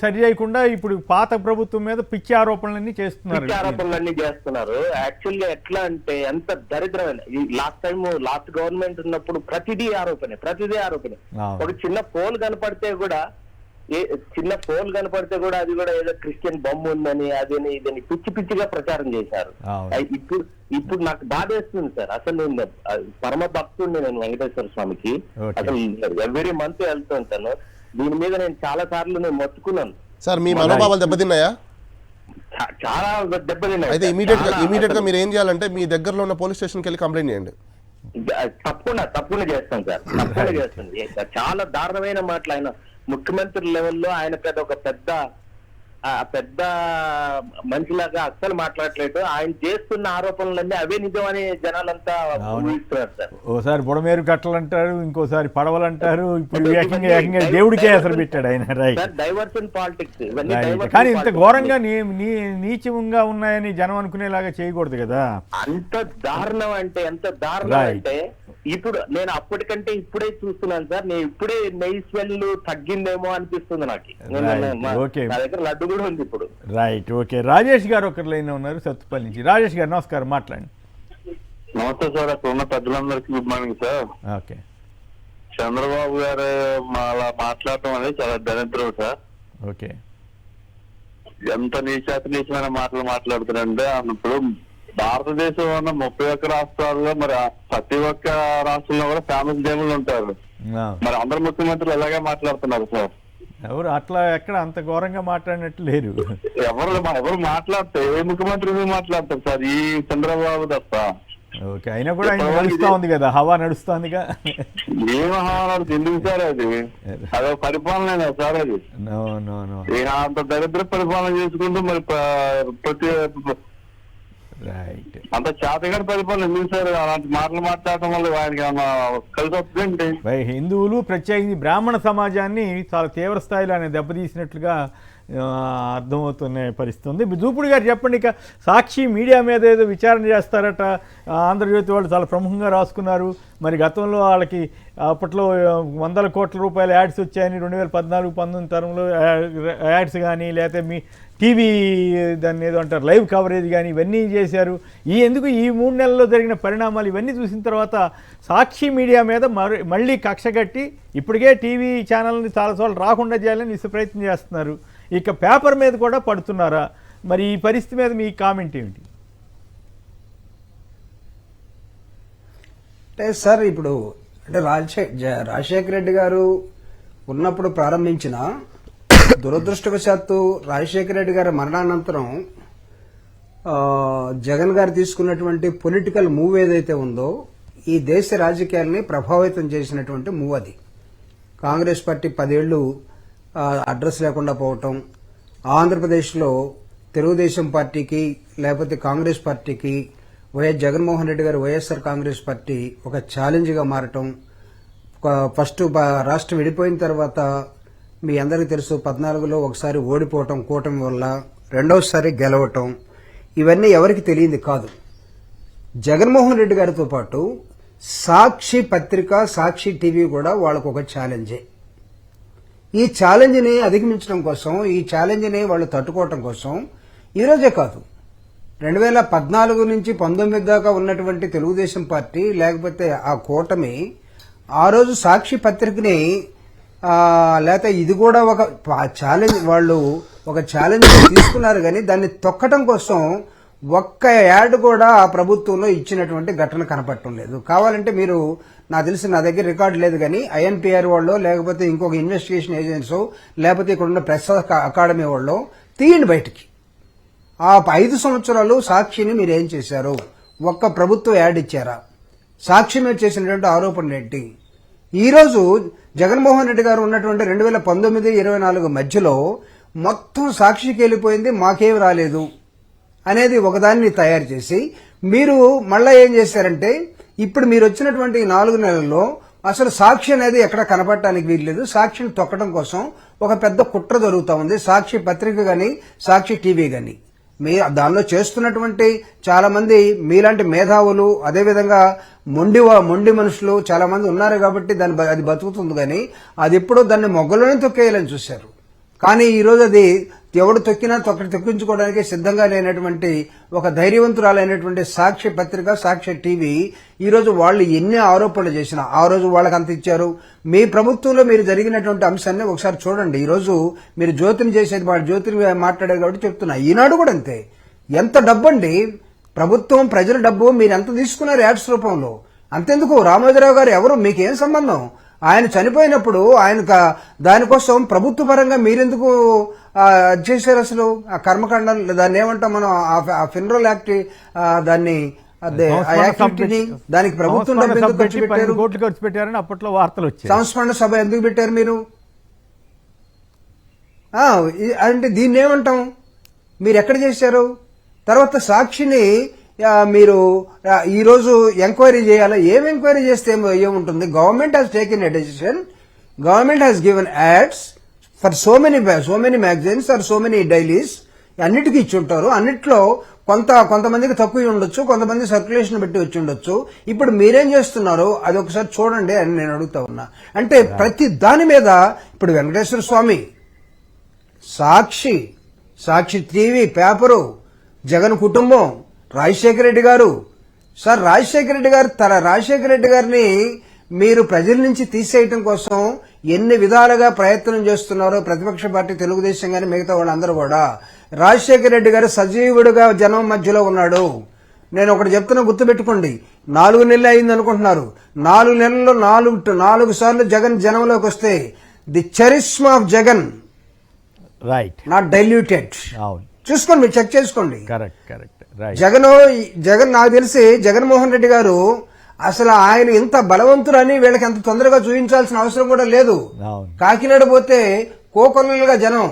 సరి చేయకుండా ఇప్పుడు పాత ప్రభుత్వం మీద పిచ్చి ఆరోపణలన్నీ చేస్తున్నారు. పిచ్చి ఆరోపణలన్నీ చేస్తున్నారు. యాక్చువల్ గా ఎట్లా అంటే ఎంత దరిద్రమైన, ఈ లాస్ట్ గవర్నమెంట్ ఉన్నప్పుడు ప్రతిదీ ఆరోపణ. ఒక చిన్న ఫోన్ కనపడితే కూడా అది కూడా ఏదో క్రిస్టియన్ బొమ్మ ఉందని అదని ఇదని పిచ్చిగా ప్రచారం చేశారు. ఇప్పుడు నాకు బాధేస్తుంది సార్. అసలు నేను పరమ భక్తుడిని నేను వెంకటేశ్వర స్వామికి. అసలు ఎవ్రీ మంత్ వెళ్తుంటాను. దీని మీద నేను చాలా సార్లు నేను మొత్తుకున్నాను సార్. మీ మనోభావాలు దెబ్బతిన్నాయా? చాలా దెబ్బతిన్నాయి. అయితే ఇమీడియట్ గా మీరు ఏం చేయాలంటే మీ దగ్గరలో ఉన్న పోలీస్ స్టేషన్కి వెళ్ళి కంప్లైంట్ చేయండి. తప్పకుండా చేస్తాను సార్, తప్పకుండా చేస్తాను. చాలా దారుణమైన మాటలు ఆయన ముఖ్యమంత్రి లెవెల్లో ఆయన ఒక పెద్ద మనిషిలాగా అస్సలు మాట్లాడలేదు. ఆయన చేస్తున్న ఆరోపణలన్నీ అవే నిజమని జనాలంతా ఊహిస్తున్నారు సార్. ఓసారి బుడమేరు కట్టలంటారు, ఇంకోసారి పడవలంటారు, ఇప్పుడు ఏకంగా దేవుడికే అసలు పెట్టాడు ఆయన. డైవర్షన్ పాలిటిక్స్ కానీ ఇంత ఘోరంగా నీచంగా ఉన్నాయని జనం అనుకునేలాగా చేయకూడదు కదా. అంత దారుణం అంటే ఎంత దారుణం అంటే ఇప్పుడు నేను అప్పటికంటే ఇప్పుడే చూస్తున్నాను సార్. నేను ఇప్పుడే నెయ్యి స్మెల్ తగ్గిందేమో అనిపిస్తుంది నాకు. నా దగ్గర లడ్డు కూడా ఉంది ఇప్పుడు. Right, okay. రాజేష్ గారు ఒకరి లైన్ ఉన్నారు సత్తుపల్లి నుంచి. రాజేష్ గారు నమస్కారం, మాట్లాడండి. నమస్తే సార్. అక్కడ ఉన్న పెద్దలందరికీ good morning sir. Okay. Chandrababu గారు అలా మాట్లాడటం అనేది చాలా దరిద్రం సార్. ఓకే. ఎంత నీచమైన మాటలు మాట్లాడుతున్నారంటే, ఇప్పుడు భారతదేశంలో ఉన్న 31 రాష్ట్రాల్లో మరి ప్రతి ఒక్క రాష్ట్రంలో కూడా ఫేమస్ దేవుళ్ళు ఉంటారు. మరి అందరు ముఖ్యమంత్రులు ఎలాగే మాట్లాడుతున్నారు సార్. ఎవరు అట్లా ఎక్కడ అంత ఘోరంగా మాట్లాడినట్టు లేరు. ఎవరు మాట్లాడతారు? ఏ ముఖ్యమంత్రి మాట్లాడతారు సార్? ఈ చంద్రబాబు తప్ప. ఓకే, అయినా కూడా ఆయన నడుస్తా ఉంది కదా, హవా నడుస్తుందిగా. ఏం హవా నడుస్తుంది? ఎందుకు సార్? అదో పరిపాలన సార్. అది అంత దరిద్ర పరిపాలన చేసుకుంటూ మరి ప్రతి అంత చేతగాడి పరిపాలన ఎందుకు సార్? అలాంటి మాటలు మాట్లాడటం వల్ల ఆయనకి కలిసి వస్తుందండి. హిందువులు ప్రత్యేకించి బ్రాహ్మణ సమాజాన్ని చాలా తీవ్ర స్థాయిలో ఆయన దెబ్బతీసినట్లుగా అర్థమవుతున్న పరిస్థితి ఉంది. దూపుడు గారు చెప్పండి, ఇక సాక్షి మీడియా మీద ఏదో విచారణ చేస్తారట, ఆంధ్రజ్యోతి వాళ్ళు చాలా ప్రముఖంగా రాసుకున్నారు. మరి గతంలో వాళ్ళకి అప్పట్లో 100 కోట్ల రూపాయల యాడ్స్ వచ్చాయని 2014-19 తరంలో యాడ్స్ కానీ, లేకపోతే మీ టీవీ దాన్ని ఏదో అంటారు లైవ్ కవరేజ్ కానీ ఇవన్నీ చేశారు. ఎందుకు ఈ 3 నెలల్లో జరిగిన పరిణామాలు ఇవన్నీ చూసిన తర్వాత సాక్షి మీడియా మీద మళ్ళీ కక్ష కట్టి ఇప్పటికే టీవీ ఛానల్ని చాలాసార్లు రాకుండా చేయాలని ప్రయత్నం చేస్తున్నారు. ఇక పేపర్ మీద కూడా పడుతున్నారా? మరి ఈ పరిస్థితి మీద మీ కామెంట్ ఏమిటి? అంటే సార్, ఇప్పుడు అంటే రాజశేఖర రెడ్డి గారు ఉన్నప్పుడు ప్రారంభించిన, దురదృష్టవశాత్తు రాజశేఖర రెడ్డి గారి మరణానంతరం జగన్ గారు తీసుకున్నటువంటి పొలిటికల్ మూవ్ ఏదైతే ఉందో ఈ దేశ రాజకీయాల్ని ప్రభావితం చేసినటువంటి మూవ్ అది. కాంగ్రెస్ పార్టీ 10 ఏళ్లు అడ్రస్ లేకుండా పోవటం, ఆంధ్రప్రదేశ్లో తెలుగుదేశం పార్టీకి లేకపోతే కాంగ్రెస్ పార్టీకి జగన్మోహన్ రెడ్డి గారు వైఎస్ఆర్ కాంగ్రెస్ పార్టీ ఒక ఛాలెంజ్గా మారటం, ఫస్ట్ రాష్ట్రం విడిపోయిన తర్వాత మీ అందరికీ తెలుసు 14లో ఒకసారి ఓడిపోవటం కూటమి వల్ల, రెండోసారి గెలవటం, ఇవన్నీ ఎవరికి తెలియంది కాదు. జగన్మోహన్ రెడ్డి గారితో పాటు సాక్షి పత్రిక, సాక్షి టీవీ కూడా వాళ్ళకు ఒక ఛాలెంజే. ఈ ఛాలెంజ్ని అధిగమించడం కోసం, ఈ ఛాలెంజ్ని వాళ్ళు తట్టుకోవటం కోసం ఈరోజే కాదు 2014 నుంచి 19 దాకా ఉన్నటువంటి తెలుగుదేశం పార్టీ లేకపోతే ఆ కూటమి ఆ రోజు సాక్షి పత్రికని లేకపోతే ఇది కూడా ఒక ఛాలెంజ్, వాళ్ళు ఒక ఛాలెంజ్ తీసుకున్నారు. కానీ దాన్ని తొక్కటం కోసం ఒక్క యాడ్ కూడా ఆ ప్రభుత్వంలో ఇచ్చినటువంటి ఘటన కనపడటం లేదు. కావాలంటే మీరు, నాకు తెలిసి నా దగ్గర రికార్డు లేదు కానీ ఐఎన్పిఆర్ వాళ్ళు లేకపోతే ఇంకొక ఇన్వెస్టిగేషన్ ఏజెన్సీ లేకపోతే ఇక్కడ ఉన్న ప్రెస్ అకాడమీ వాళ్ళు తీయండి బయటికి. ఆ 5 సంవత్సరాలు సాక్షిని మీరు ఏం చేశారు? ఒక్క ప్రభుత్వ యాడ్ ఇచ్చారా? సాక్షి మీద చేసినటువంటి ఆరోపణలు ఏంటి? ఈరోజు జగన్మోహన్ రెడ్డి గారు ఉన్నటువంటి 2019-24 మధ్యలో మొత్తం సాక్షికి వెళ్ళిపోయింది, మాకేం రాలేదు అనేది ఒకదాన్ని తయారు చేసి మీరు మళ్ళా ఏం చేశారంటే, ఇప్పుడు మీరు వచ్చినటువంటి 4 నెలల్లో అసలు సాక్షి అనేది ఎక్కడ కనపడటానికి వీల్లేదు. సాక్షిని తొక్కడం కోసం ఒక పెద్ద కుట్ర జరుగుతూ ఉంది, సాక్షి పత్రిక గాని సాక్షి టీవీ గాని. మీ దానిలో చేస్తున్నటువంటి చాలా మంది మీలాంటి మేధావులు, అదేవిధంగా మొండి మనుషులు చాలా మంది ఉన్నారు కాబట్టి అది బతుకుతుంది. కానీ అది ఎప్పుడో దాన్ని మొగ్గలోనే తొక్కేయాలని చూశారు. కానీ ఈరోజు అది ఎవడు తొక్కినా తొక్కించుకోవడానికి సిద్ధంగా లేనటువంటి ఒక ధైర్యవంతురాలైనటువంటి సాక్షి పత్రిక, సాక్షి టీవీ ఈరోజు వాళ్ళు ఎన్ని ఆరోపణలు చేసినా ఆ రోజు వాళ్ళకి అంత ఇచ్చారు. మీ ప్రభుత్వంలో మీరు జరిగినటువంటి అంశాన్ని ఒకసారి చూడండి. ఈరోజు మీరు జ్యోతిని చేసేది జ్యోతిని మాట్లాడారు కాబట్టి చెప్తున్నా. ఈనాడు కూడా అంతే. ఎంత డబ్బు అండి ప్రభుత్వం, ప్రజల డబ్బు మీరు ఎంత తీసుకున్నారు యాడ్స్ రూపంలో? అంతెందుకు రామోజీరావు గారు ఎవరు, మీకేం సంబంధం? ఆయన చనిపోయినప్పుడు ఆయన దానికోసం ప్రభుత్వ పరంగా మీరెందుకు చేశారు? అసలు ఆ కర్మకాండం దాన్ని ఏమంటాం మనం, ఆ ఫినరల్ యాక్ట్ దాన్ని దానికి ప్రభుత్వం డబ్బు ఎందుకు ఖర్చు పెట్టారు? కోట్లు ఖర్చు పెట్టారని అప్పట్లో వార్తలు వచ్చాయి. సంస్మరణ సభ ఎందుకు పెట్టారు మీరు? అంటే దీన్ని ఏమంటాం? మీరు ఎక్కడ చేశారు? తర్వాత సాక్షిని మీరు ఈరోజు ఎంక్వైరీ చేయాలా? ఏం ఎంక్వైరీ చేస్తే ఏముంటుంది? Government has taken a decision, government has given ads for so many magazines or so many dailies, అన్నిటికీ ఇచ్చి ఉంటారు. అన్నిట్లో కొంతమందికి తక్కువ ఉండొచ్చు, కొంతమంది సర్క్యులేషన్ పెట్టి వచ్చి ఉండొచ్చు. ఇప్పుడు మీరేం చేస్తున్నారు అది ఒకసారి చూడండి అని నేను అడుగుతా ఉన్నా. అంటే ప్రతి దాని మీద ఇప్పుడు వెంకటేశ్వర స్వామి, సాక్షి టీవీ, పేపరు, జగన్ కుటుంబం, రాజశేఖర రెడ్డి గారు. సార్ రాజశేఖర రెడ్డి గారిని మీరు ప్రజల నుంచి తీసేయటం కోసం ఎన్ని విధాలుగా ప్రయత్నం చేస్తున్నారో ప్రతిపక్ష పార్టీ తెలుగుదేశం గాని మిగతా వాళ్ళందరూ కూడా. రాజశేఖర రెడ్డి గారు సజీవుడుగా జనం మధ్యలో ఉన్నాడు. నేను ఒకటి చెప్తున్నా, గుర్తుపెట్టుకోండి. 4 నెలలు అయింది అనుకుంటున్నారు. 4 నెలల్లో 4 సార్లు జగన్ జనంలోకి వస్తే the charisma of Jagan right not diluted. చూసుకోండి, మీరు చెక్ చేసుకోండి. కరెక్ట్. జగన్ నాకు తెలిసి జగన్మోహన్ రెడ్డి గారు అసలు ఆయన ఇంత బలవంతుడని వీళ్ళకి అంత తొందరగా చూపించాల్సిన అవసరం కూడా లేదు. కాకినాడ పోతే కోకొల్లలుగా జనం.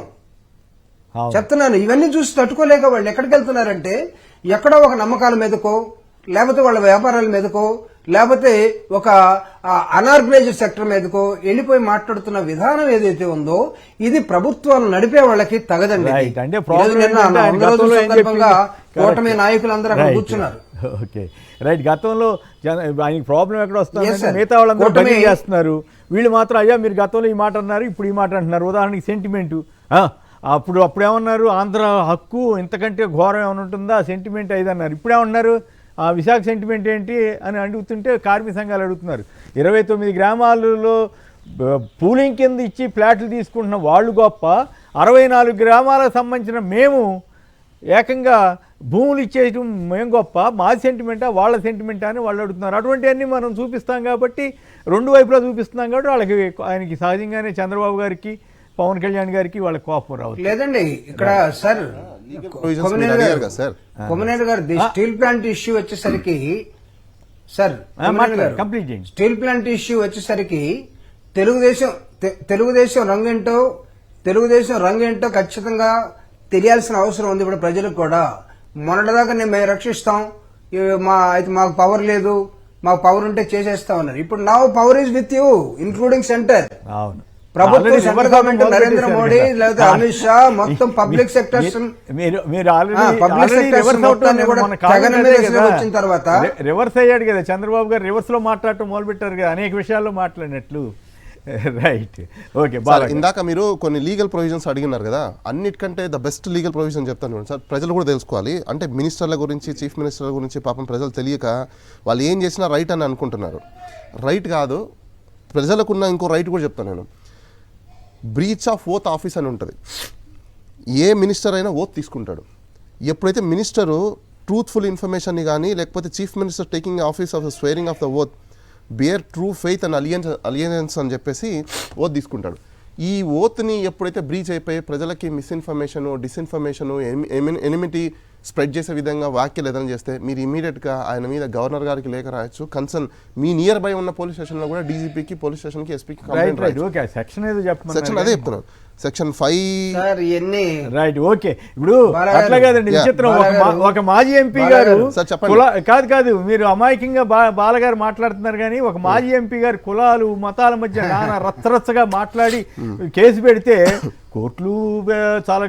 చెప్తున్నాను, ఇవన్నీ చూసి తట్టుకోలేక వాళ్ళు ఎక్కడికి వెళ్తున్నారంటే ఎక్కడో ఒక నమ్మకాల మీదకో, లేకపోతే వాళ్ళ వ్యాపారాల మీదకో, లేకపోతే ఒక అనార్గనైజ్డ్ సెక్టర్ మీదకో వెళ్ళిపోయి మాట్లాడుతున్న విధానం ఏదైతే ఉందో ఇది ప్రభుత్వాలు నడిపే వాళ్ళకి తగదండి. సందర్భంగా కూటమి నాయకులందరూ అక్కడ కూర్చున్నారు. Okay right. గతంలో ఆయనకి ప్రాబ్లం ఎక్కడ వస్తుంది, మిగతా వాళ్ళందరూ బదిలీ చేస్తున్నారు, వీళ్ళు మాత్రం అయ్యా మీరు గతంలో ఈ మాట అన్నారు, ఇప్పుడు ఈ మాట అంటున్నారు. ఉదాహరణకి సెంటిమెంటు, అప్పుడు ఏమన్నారు, ఆంధ్ర హక్కు ఇంతకంటే ఘోరం ఏమైనా ఉంటుందా, సెంటిమెంట్ అన్నారు. ఇప్పుడు ఏమన్నారు, విశాఖ సెంటిమెంట్ ఏంటి అని అడుగుతుంటే కార్మిక సంఘాలు అడుగుతున్నారు. 29 గ్రామాలలో పూలింగ్ కింద ఇచ్చి ఫ్లాట్లు తీసుకుంటున్న వాళ్ళు గొప్ప, 64 గ్రామాలకు సంబంధించిన మేము ఏకంగా భూములు ఇచ్చేయటం మేము గొప్ప, మా సెంటిమెంటా వాళ్ళ సెంటిమెంటా అని వాళ్ళు అడుగుతున్నారు. అటువంటివన్నీ మనం చూపిస్తాం కాబట్టి, రెండు వైపులా చూపిస్తున్నాం కాబట్టి వాళ్ళకి, ఆయనకి సహజంగానే చంద్రబాబు గారికి, పవన్ కళ్యాణ్ గారికి వాళ్ళ కోపం రావచ్చు. లేదండి ఇక్కడ సార్ కొమ్మనేని గారు స్టీల్ ప్లాంట్ ఇష్యూ వచ్చేసరికి స్టీల్ ప్లాంట్ ఇష్యూ వచ్చేసరికి తెలుగుదేశం రంగేంటో ఖచ్చితంగా తెలియాల్సిన అవసరం ఉంది ఇప్పుడు ప్రజలకు కూడా. మొన్నటిదాకా మేము రక్షిస్తాం, మాకు పవర్ లేదు, మాకు పవర్ ఉంటే చేసేస్తా ఉన్నారు. ఇప్పుడు now power is with you including centre. ప్రభుత్వం, సెంట్రల్ గవర్నమెంట్, నరేంద్ర మోడీ లేదా అమిత్ షా మొత్తం పబ్లిక్ సెక్టర్స్ వచ్చిన తర్వాత రివర్స్ అయ్యాడు కదా చంద్రబాబు గారు. రివర్స్ లో మాట్లాడటం మొదలుపెట్టారు కదా, అనేక విషయాల్లో మాట్లాడినట్లు. Right, okay. ఇందాక మీరు కొన్ని లీగల్ ప్రొవిజన్స్ అడిగినారు కదా, అన్నిటికంటే ద బెస్ట్ లీగల్ ప్రొవిజన్ చెప్తాను సార్. ప్రజలు కూడా తెలుసుకోవాలి. అంటే మినిస్టర్ల గురించి, చీఫ్ మినిస్టర్ల గురించి పాపం ప్రజలు తెలియక వాళ్ళు ఏం చేసినా రైట్ అని అనుకుంటున్నారు. రైట్ కాదు, ప్రజలకున్న ఇంకో రైట్ కూడా చెప్తాను నేను. బ్రీచ్ ఆఫ్ ఓత్ ఆఫీస్ అని ఉంటుంది. ఏ మినిస్టర్ అయినా ఓత్ తీసుకుంటాడు. ఎప్పుడైతే మినిస్టరు ట్రూత్ఫుల్ ఇన్ఫర్మేషన్ని కానీ, లేకపోతే chief minister taking office of swearing of the oath, bear true faith and allegiance అని చెప్పేసి ఓత్ తీసుకుంటాడు. ఈ ఓత్ని ఎప్పుడైతే బ్రీచ్ అయిపోయి ప్రజలకి మిస్ఇన్ఫర్మేషను, డిస్ఇన్ఫర్మేషను, ఎనిమిటీ స్ప్రెడ్ చేసే విధంగా వ్యాఖ్యలు ఏదైనా చేస్తే మీరు ఇమీడియట్గా ఆయన మీద గవర్నర్ గారికి లేఖ రాయొచ్చు. కన్సర్న్ మీ నియర్ బై ఉన్న పోలీస్ స్టేషన్లో కూడా డీజీపీకి, పోలీస్ స్టేషన్కి, ఎస్పీకి కంప్లైంట్ రాయొచ్చు. సెక్షన్ అదే చెప్తున్నాను. సెక్షన్ 5 సార్ ఇవన్నీ రైట్ ఓకే. ఇప్పుడు అట్లా కాదండి విచిత్రం. ఒక మాజీ ఎంపీ గారు కాదు మీరు అమాయకంగా బాలగారు మాట్లాడుతున్నారు కానీ ఒక మాజీ ఎంపీ గారు కులాలు మతాల మధ్య నానా రచ్చరచ్చగా మాట్లాడి కేసు పెడితే కోర్టులు చాలా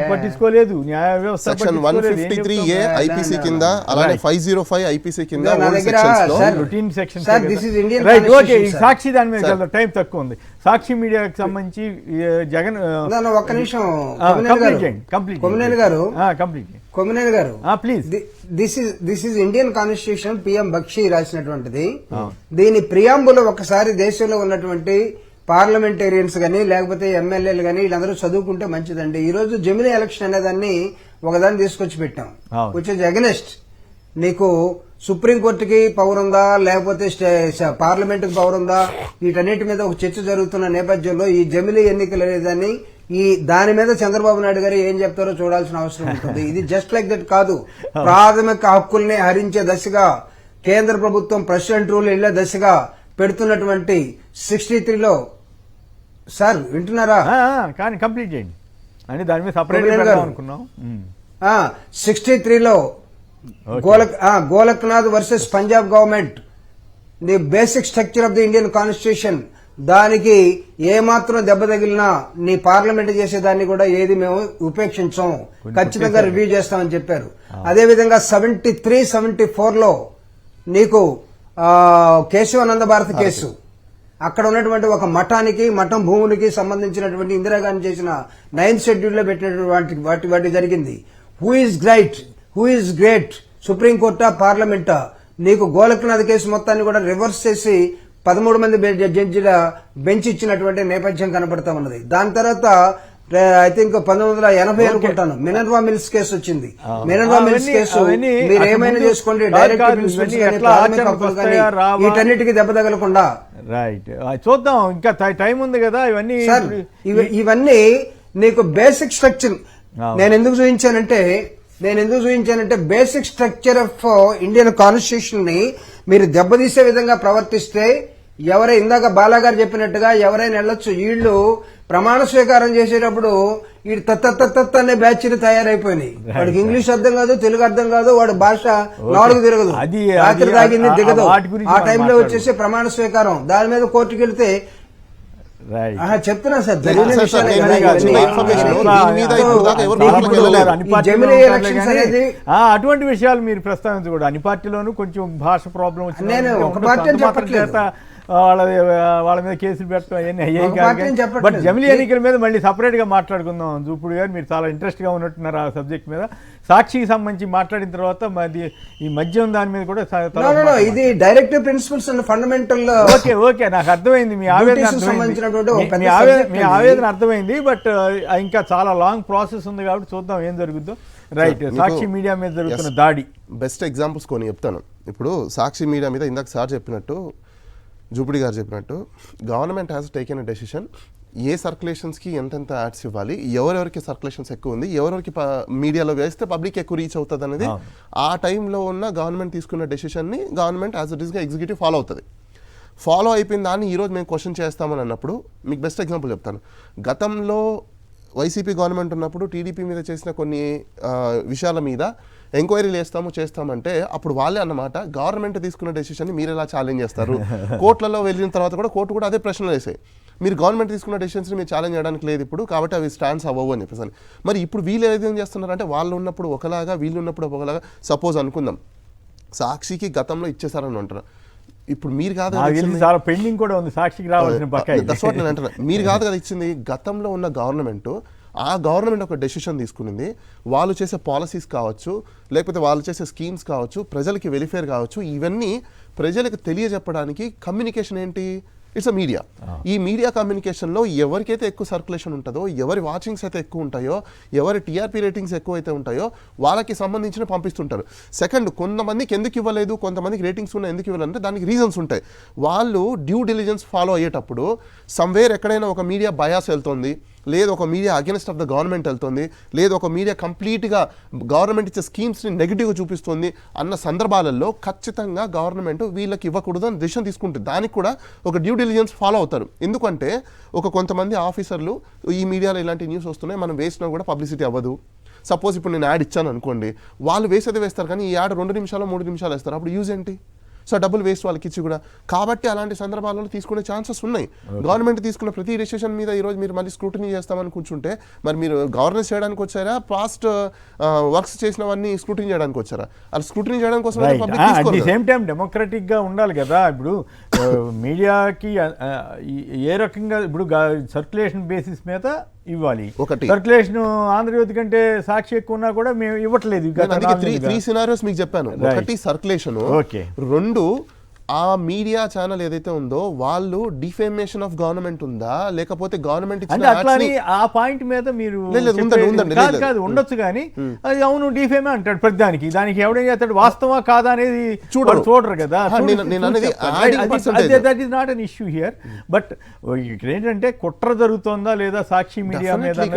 పట్టించుకోలేదు, న్యాయ వ్యవస్థ సెక్షన్ 153A ఐపీసీ కింద అలానే 505 ఐపీసీ కింద రొటీన్ సెక్షన్ రైట్ ఓకే. సాక్షి దాని మీద టైం తక్కువ ఉంది. సాక్షి మీడియాకి సంబంధించి జగన్ ఒక్క నిమిషం కొమ్మినేని గారు please. This is Indian constitution PM Bakshi రాసినటువంటిది. దీని ప్రియాంబుల్ ఒకసారి దేశంలో ఉన్నటువంటి పార్లమెంటేరియన్స్ గానీ లేకపోతే ఎమ్మెల్యేలు గానీ వీళ్ళందరూ చదువుకుంటే మంచిదండి. ఈ రోజు జమిలీ ఎలక్షన్ అనేదాన్ని ఒకదాన్ని తీసుకొచ్చి పెట్టాం, విచ్ ఇస్ అగెనిస్ట్. నీకు సుప్రీంకోర్టుకి పవర్ ఉందా లేకపోతే పార్లమెంట్ కి పవర్ ఉందా, వీటన్నిటి మీద ఒక చర్చ జరుగుతున్న నేపథ్యంలో ఈ జమిలీ ఎన్నికలు అనేదాన్ని దాని మీద చంద్రబాబు నాయుడు గారు ఏం చెప్తారో చూడాల్సిన అవసరం ఉంటుంది. ఇది జస్ట్ లైక్ దట్ కాదు. ప్రాథమిక హక్కుల్ని హరించే దశగా కేంద్ర ప్రభుత్వం ప్రెసిడెంట్ రూల్ ఇళ్ల దశగా పెడుతున్నటువంటి 63లో సార్ వింటున్నారా? కానీ కంప్లీట్ చేయండి అని దాని మీద సపరేట్ అనుకున్నాం. 63లో Golaknath versus Punjab government, the basic structure of the Indian constitution, దానికి ఏమాత్రం దెబ్బ తగిలినా నీ పార్లమెంట్ చేసేదాన్ని కూడా ఏది మేము ఉపేక్షించాం, ఖచ్చితంగా రివ్యూ చేస్తామని చెప్పారు. అదేవిధంగా 73, 74లో నీకు కేశవానంద భారత్ కేసు, అక్కడ ఉన్నటువంటి ఒక మఠం భూములకి సంబంధించినటువంటి ఇందిరాగాంధీ చేసిన 9th షెడ్యూల్లో పెట్టినటువంటి వాటి జరిగింది. హూ ఈజ్ గ్రేట్ సుప్రీంకోర్టా పార్లమెంటా? నీకు గోలక్నాథ్ కేసు మొత్తాన్ని కూడా రివర్స్ చేసి 13 మంది జడ్జిల బెంచ్ ఇచ్చినటువంటి నేపథ్యం కనబడతా ఉన్నది. దాని తర్వాత ఐ థింక్ 1980 అనుకుంటాను మినర్వా మిల్స్ కేసు వచ్చింది. మినర్వా మిల్స్ కేసు మీరు ఏమైనా చేసుకోండి, డైరెక్ట్ ప్రిన్సిపల్స్ కానీ ప్రాథమిక హక్కులు కానీ వీటన్నిటికీ దెబ్బ తగలకుండా రైట్ చూద్దాం. ఇంకా టైం ఉంది కదా. ఇవన్నీ నీకు బేసిక్ స్ట్రక్చర్. నేను ఎందుకు చూపించానంటే basic structure of Indian constitution ని మీరు దెబ్బతీసే విధంగా ప్రవర్తిస్తే ఇందాక బాలాగారు చెప్పినట్టుగా ఎవరైనా వెళ్ళొచ్చు. వీళ్ళు ప్రమాణ స్వీకారం చేసేటప్పుడు వీడు తత్త అనే బ్యాచ్లు తయారైపోయినాయి. వాడికి ఇంగ్లీష్ అర్థం కాదు, తెలుగు అర్థం కాదు, వాడు భాష నాలుగు తిరగదు, రాత్రి తాగింది దిగదు. ఆ టైంలో వచ్చేసి ప్రమాణ స్వీకారం దాని మీద కోర్టుకు వెళ్తే చెప్తున్నా సార్ అటువంటి విషయాలు మీరు ప్రస్తావించకూడదు. అన్ని పార్టీలోనూ కొంచెం భాష ప్రాబ్లం వచ్చింది. నేను ఒక పార్టీ చెప్పట్లేదు, వాళ్ళ మీద కేసులు పెట్టడం అవన్నీ అయ్యాయి కాదు. బట్ జమిలీ ఎన్నికల మీద మళ్ళీ సపరేట్ గా మాట్లాడుకుందాం. జూపుడు గారు మీరు చాలా ఇంట్రెస్ట్ గా ఉన్నట్టున్నారు ఆ సబ్జెక్ట్ మీద. సాక్షికి సంబంధించి మాట్లాడిన తర్వాత ఈ మద్యం దాని మీద కూడా ఇది directive principles and fundamental. Okay నాకు అర్థమైంది మీ ఆవేదన అర్థమైంది. బట్ ఇంకా చాలా లాంగ్ ప్రాసెస్ ఉంది కాబట్టి చూద్దాం ఏం జరుగుద్దో. రైట్, సాక్షి మీడియా మీద జరుగుతున్న దాడి బెస్ట్ ఎగ్జాంపుల్స్ కొన్ని చెప్తాను. ఇప్పుడు సాక్షి మీడియా మీద ఇందాక సార్ చెప్పినట్టు, జూపిడి గారు చెప్పినట్టు, government has taken a decision. ఏ సర్క్యులేషన్స్కి ఎంతెంత యాడ్స్ ఇవ్వాలి, ఎవరెవరికి సర్క్యులేషన్స్ ఎక్కువ ఉంది, ఎవరెవరికి మీడియాలో వేస్తే పబ్లిక్ ఎక్కువ రీచ్ అవుతుంది అనేది ఆ టైంలో ఉన్న గవర్నమెంట్ తీసుకున్న డెసిషన్ని గవర్నమెంట్ యాజ్ ఇట్ ఈస్గా ఎగ్జిక్యూటివ్ ఫాలో అవుతుంది. ఫాలో అయిపోయిన దాన్ని ఈరోజు మేము క్వశ్చన్ చేస్తామని అన్నప్పుడు మీకు బెస్ట్ ఎగ్జాంపుల్ చెప్తాను. గతంలో వైసీపీ గవర్నమెంట్ ఉన్నప్పుడు టీడీపీ మీద చేసిన కొన్ని విషయాల మీద ఎంక్వైరీలు చేస్తామంటే అప్పుడు వాళ్ళే అన్నమాట గవర్నమెంట్ తీసుకున్న డెసిషన్ని మీరు ఎలా ఛాలెంజ్ చేస్తారు, కోర్టులలో వెళ్ళిన తర్వాత కూడా కోర్టు కూడా అదే ప్రశ్నలు వేసాయి. మీరు గవర్నమెంట్ తీసుకున్న డెసిషన్స్ని మీరు ఛాలెంజ్ చేయడానికి లేదు ఇప్పుడు, కాబట్టి అవి స్టాండ్స్ అవ్వవు అని చెప్పేసి. మరి ఇప్పుడు వీళ్ళు ఏదేం చేస్తున్నారంటే వాళ్ళు ఉన్నప్పుడు ఒకలాగా వీళ్ళు ఉన్నప్పుడు ఒకలాగా. సపోజ్ అనుకుందాం సాక్షికి గతంలో ఇచ్చేసారని అంటారు, ఇప్పుడు మీరు కాదు చాలా పెండింగ్ కూడా ఉంది సాక్షికి రావాల్సిన బకాయి. నేను అంటున్నా మీరు కాదు కదా ఇచ్చింది, గతంలో ఉన్న గవర్నమెంట్. ఆ గవర్నమెంట్ ఒక డెసిషన్ తీసుకునింది. వాళ్ళు చేసే పాలసీస్ కావచ్చు, లేకపోతే వాళ్ళు చేసే స్కీమ్స్ కావచ్చు, ప్రజలకి వెలిఫేర్ కావచ్చు, ఇవన్నీ ప్రజలకు తెలియజెప్పడానికి కమ్యూనికేషన్ ఏంటి? It's a media. ఈ మీడియా కమ్యూనికేషన్లో ఎవరికైతే ఎక్కువ సర్క్యులేషన్ ఉంటుందో, ఎవరి వాచింగ్స్ అయితే ఎక్కువ ఉంటాయో, ఎవరి టీఆర్పీ రేటింగ్స్ ఎక్కువ అయితే ఉంటాయో వాళ్ళకి సంబంధించిన పంపిస్తుంటారు. సెకండ్, కొంతమందికి ఎందుకు ఇవ్వలేదు, కొంతమందికి రేటింగ్స్ ఉన్నాయి ఎందుకు ఇవ్వాలంటే దానికి రీజన్స్ ఉంటాయి. వాళ్ళు డ్యూ డిలిజెన్స్ ఫాలో అయ్యేటప్పుడు సమ్వేర్ ఎక్కడైనా ఒక మీడియా బయాస్ వెళ్తుంది, లేదు ఒక media against of the government వెళ్తుంది, లేదు ఒక మీడియా కంప్లీట్గా గవర్నమెంట్ ఇచ్చే స్కీమ్స్ని నెగిటివ్గా చూపిస్తుంది అన్న సందర్భాలలో ఖచ్చితంగా గవర్నమెంట్ వీళ్ళకి ఇవ్వకూడదు అని డిసిషన్ తీసుకుంటుంది. దానికి కూడా ఒక డ్యూ డిలిజెన్స్ ఫాలో అవుతారు. ఎందుకంటే కొంతమంది ఆఫీసర్లు ఈ మీడియాలో ఇలాంటి న్యూస్ వస్తున్నాయి, మనం వేసినా కూడా పబ్లిసిటీ అవ్వదు. సపోజ్ ఇప్పుడు నేను యాడ్ ఇచ్చాను అనుకోండి, వాళ్ళు వేసేది వేస్తారు కానీ ఈ యాడ్ 2 నిమిషాలు 3 నిమిషాలు వేస్తారు, అప్పుడు యూజ్ ఏంటి? సో డబ్బులు వేస్ట్ వాళ్ళకి ఇచ్చి కూడా. కాబట్టి అలాంటి సందర్భాలలో తీసుకునే ఛాన్సెస్ ఉన్నాయి. గవర్నమెంట్ తీసుకున్న ప్రతి రిజిస్ట్రేషన్ మీద ఈరోజు మీరు మళ్ళీ స్క్రూటినీ చేస్తామని కూర్చుంటే మరి మీరు గవర్నెన్స్ చేయడానికి వచ్చారా, పాస్ట్ వర్క్స్ చేసినవన్నీ స్క్రూటినీ చేయడానికి వచ్చారా? అలా స్క్రూటినీ చేయడం కోసం at the same time democratic గా ఉండాలి కదా. ఇప్పుడు మీడియాకి ఏ రకంగా ఇప్పుడు సర్క్యులేషన్ బేసిస్ మీద ఇవ్వాలి. సర్క్యులేషన్ ఆంధ్రజ్యోతి కంటే సాక్షి ఎక్కువ ఉన్నా కూడా మేము ఇవ్వట్లేదు. 3 సినారియోస్ మీకు చెప్పాను. ఒకటి సర్క్యులేషన్, 2 ఆ మీడియా ఛానల్ ఏదైతే ఉందో వాళ్ళు డిఫేమేషన్ ఆఫ్ గవర్నమెంట్ ఉందా లేకపోతే గవర్నమెంట్ ఆ పాయింట్ మీద మీరు కాదు ఉండొచ్చు కానీ అది అవును డిఫేమే అంటాడు ప్రతిదానికి. దానికి ఎవడేం చేస్తాడు, వాస్తవా కాదా అనేది చూడరు కదా. That is not an issue here. But ఇక్కడ ఏంటంటే కుట్ర జరుగుతుందా లేదా సాక్షి మీడియా మీద,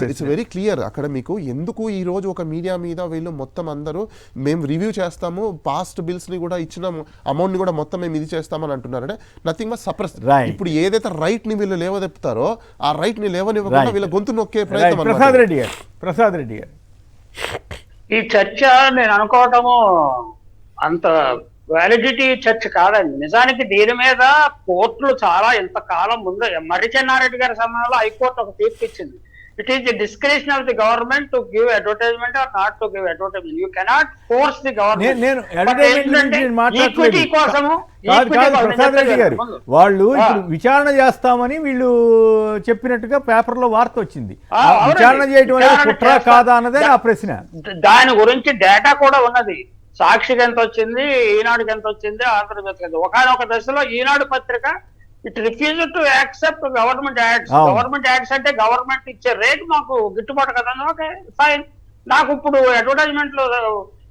ఇట్స్ వెరీ క్లియర్. అక్కడ మీకు ఎందుకు ఈ రోజు ఒక మీడియా మీద వీళ్ళు మొత్తం అందరూ మేము రివ్యూ చేస్తాము, పాస్ట్ బిల్స్ ని కూడా ఇచ్చిన అమౌంట్ ని కూడా మొత్తం మేము ఇది చేస్తామని అంటున్నారంటే నథింగ్ బట్ సప్రెస్. ఇప్పుడు ఏదైతే రైట్ ని వీళ్ళు లేవదెప్పుతారో ఆ రైట్ ని లేవనివ్వకుండా వీళ్ళ గొంతు నొక్కే ప్రయత్నం. ప్రసాద్ రెడ్డి గారు, ఈ చర్చ నేను అనుకోవటము అంత వ్యాలిడిటీ చర్చ కాదండి. నిజానికి దీని మీద కోర్టులు చాలా ఇంతకాలం ముందు మర్రిచెన్నారెడ్డి గారి సమయంలో హైకోర్టు ఒక తీర్పు ఇచ్చింది. It is the discretion of the government to give advertisement or not to give advertisement. You cannot force the government. Prasad Reddy గారు వాళ్ళు ఇప్పుడు విచారణ చేస్తామని వీళ్ళు చెప్పినట్టుగా పేపర్ లో వార్త వచ్చింది. విచారణ చేయడం అనేది కుట్ర కాదా అన్నదే ఆ ప్రశ్న. దాని గురించి డేటా కూడా ఉన్నది. సాక్షికి ఎంత వచ్చింది, ఈనాడుకి ఎంత వచ్చింది, ఆంధ్రజ్యోతికి ఎంత. ఒకనొక దశలో ఈనాడు పత్రిక it refuse to accept government ads. Government ads అంటే గవర్నమెంట్ ఇచ్చే రేట్ మాకు గిట్టుబాటు కదా. Okay fine. నాకు ఇప్పుడు అడ్వర్టైజ్మెంట్లు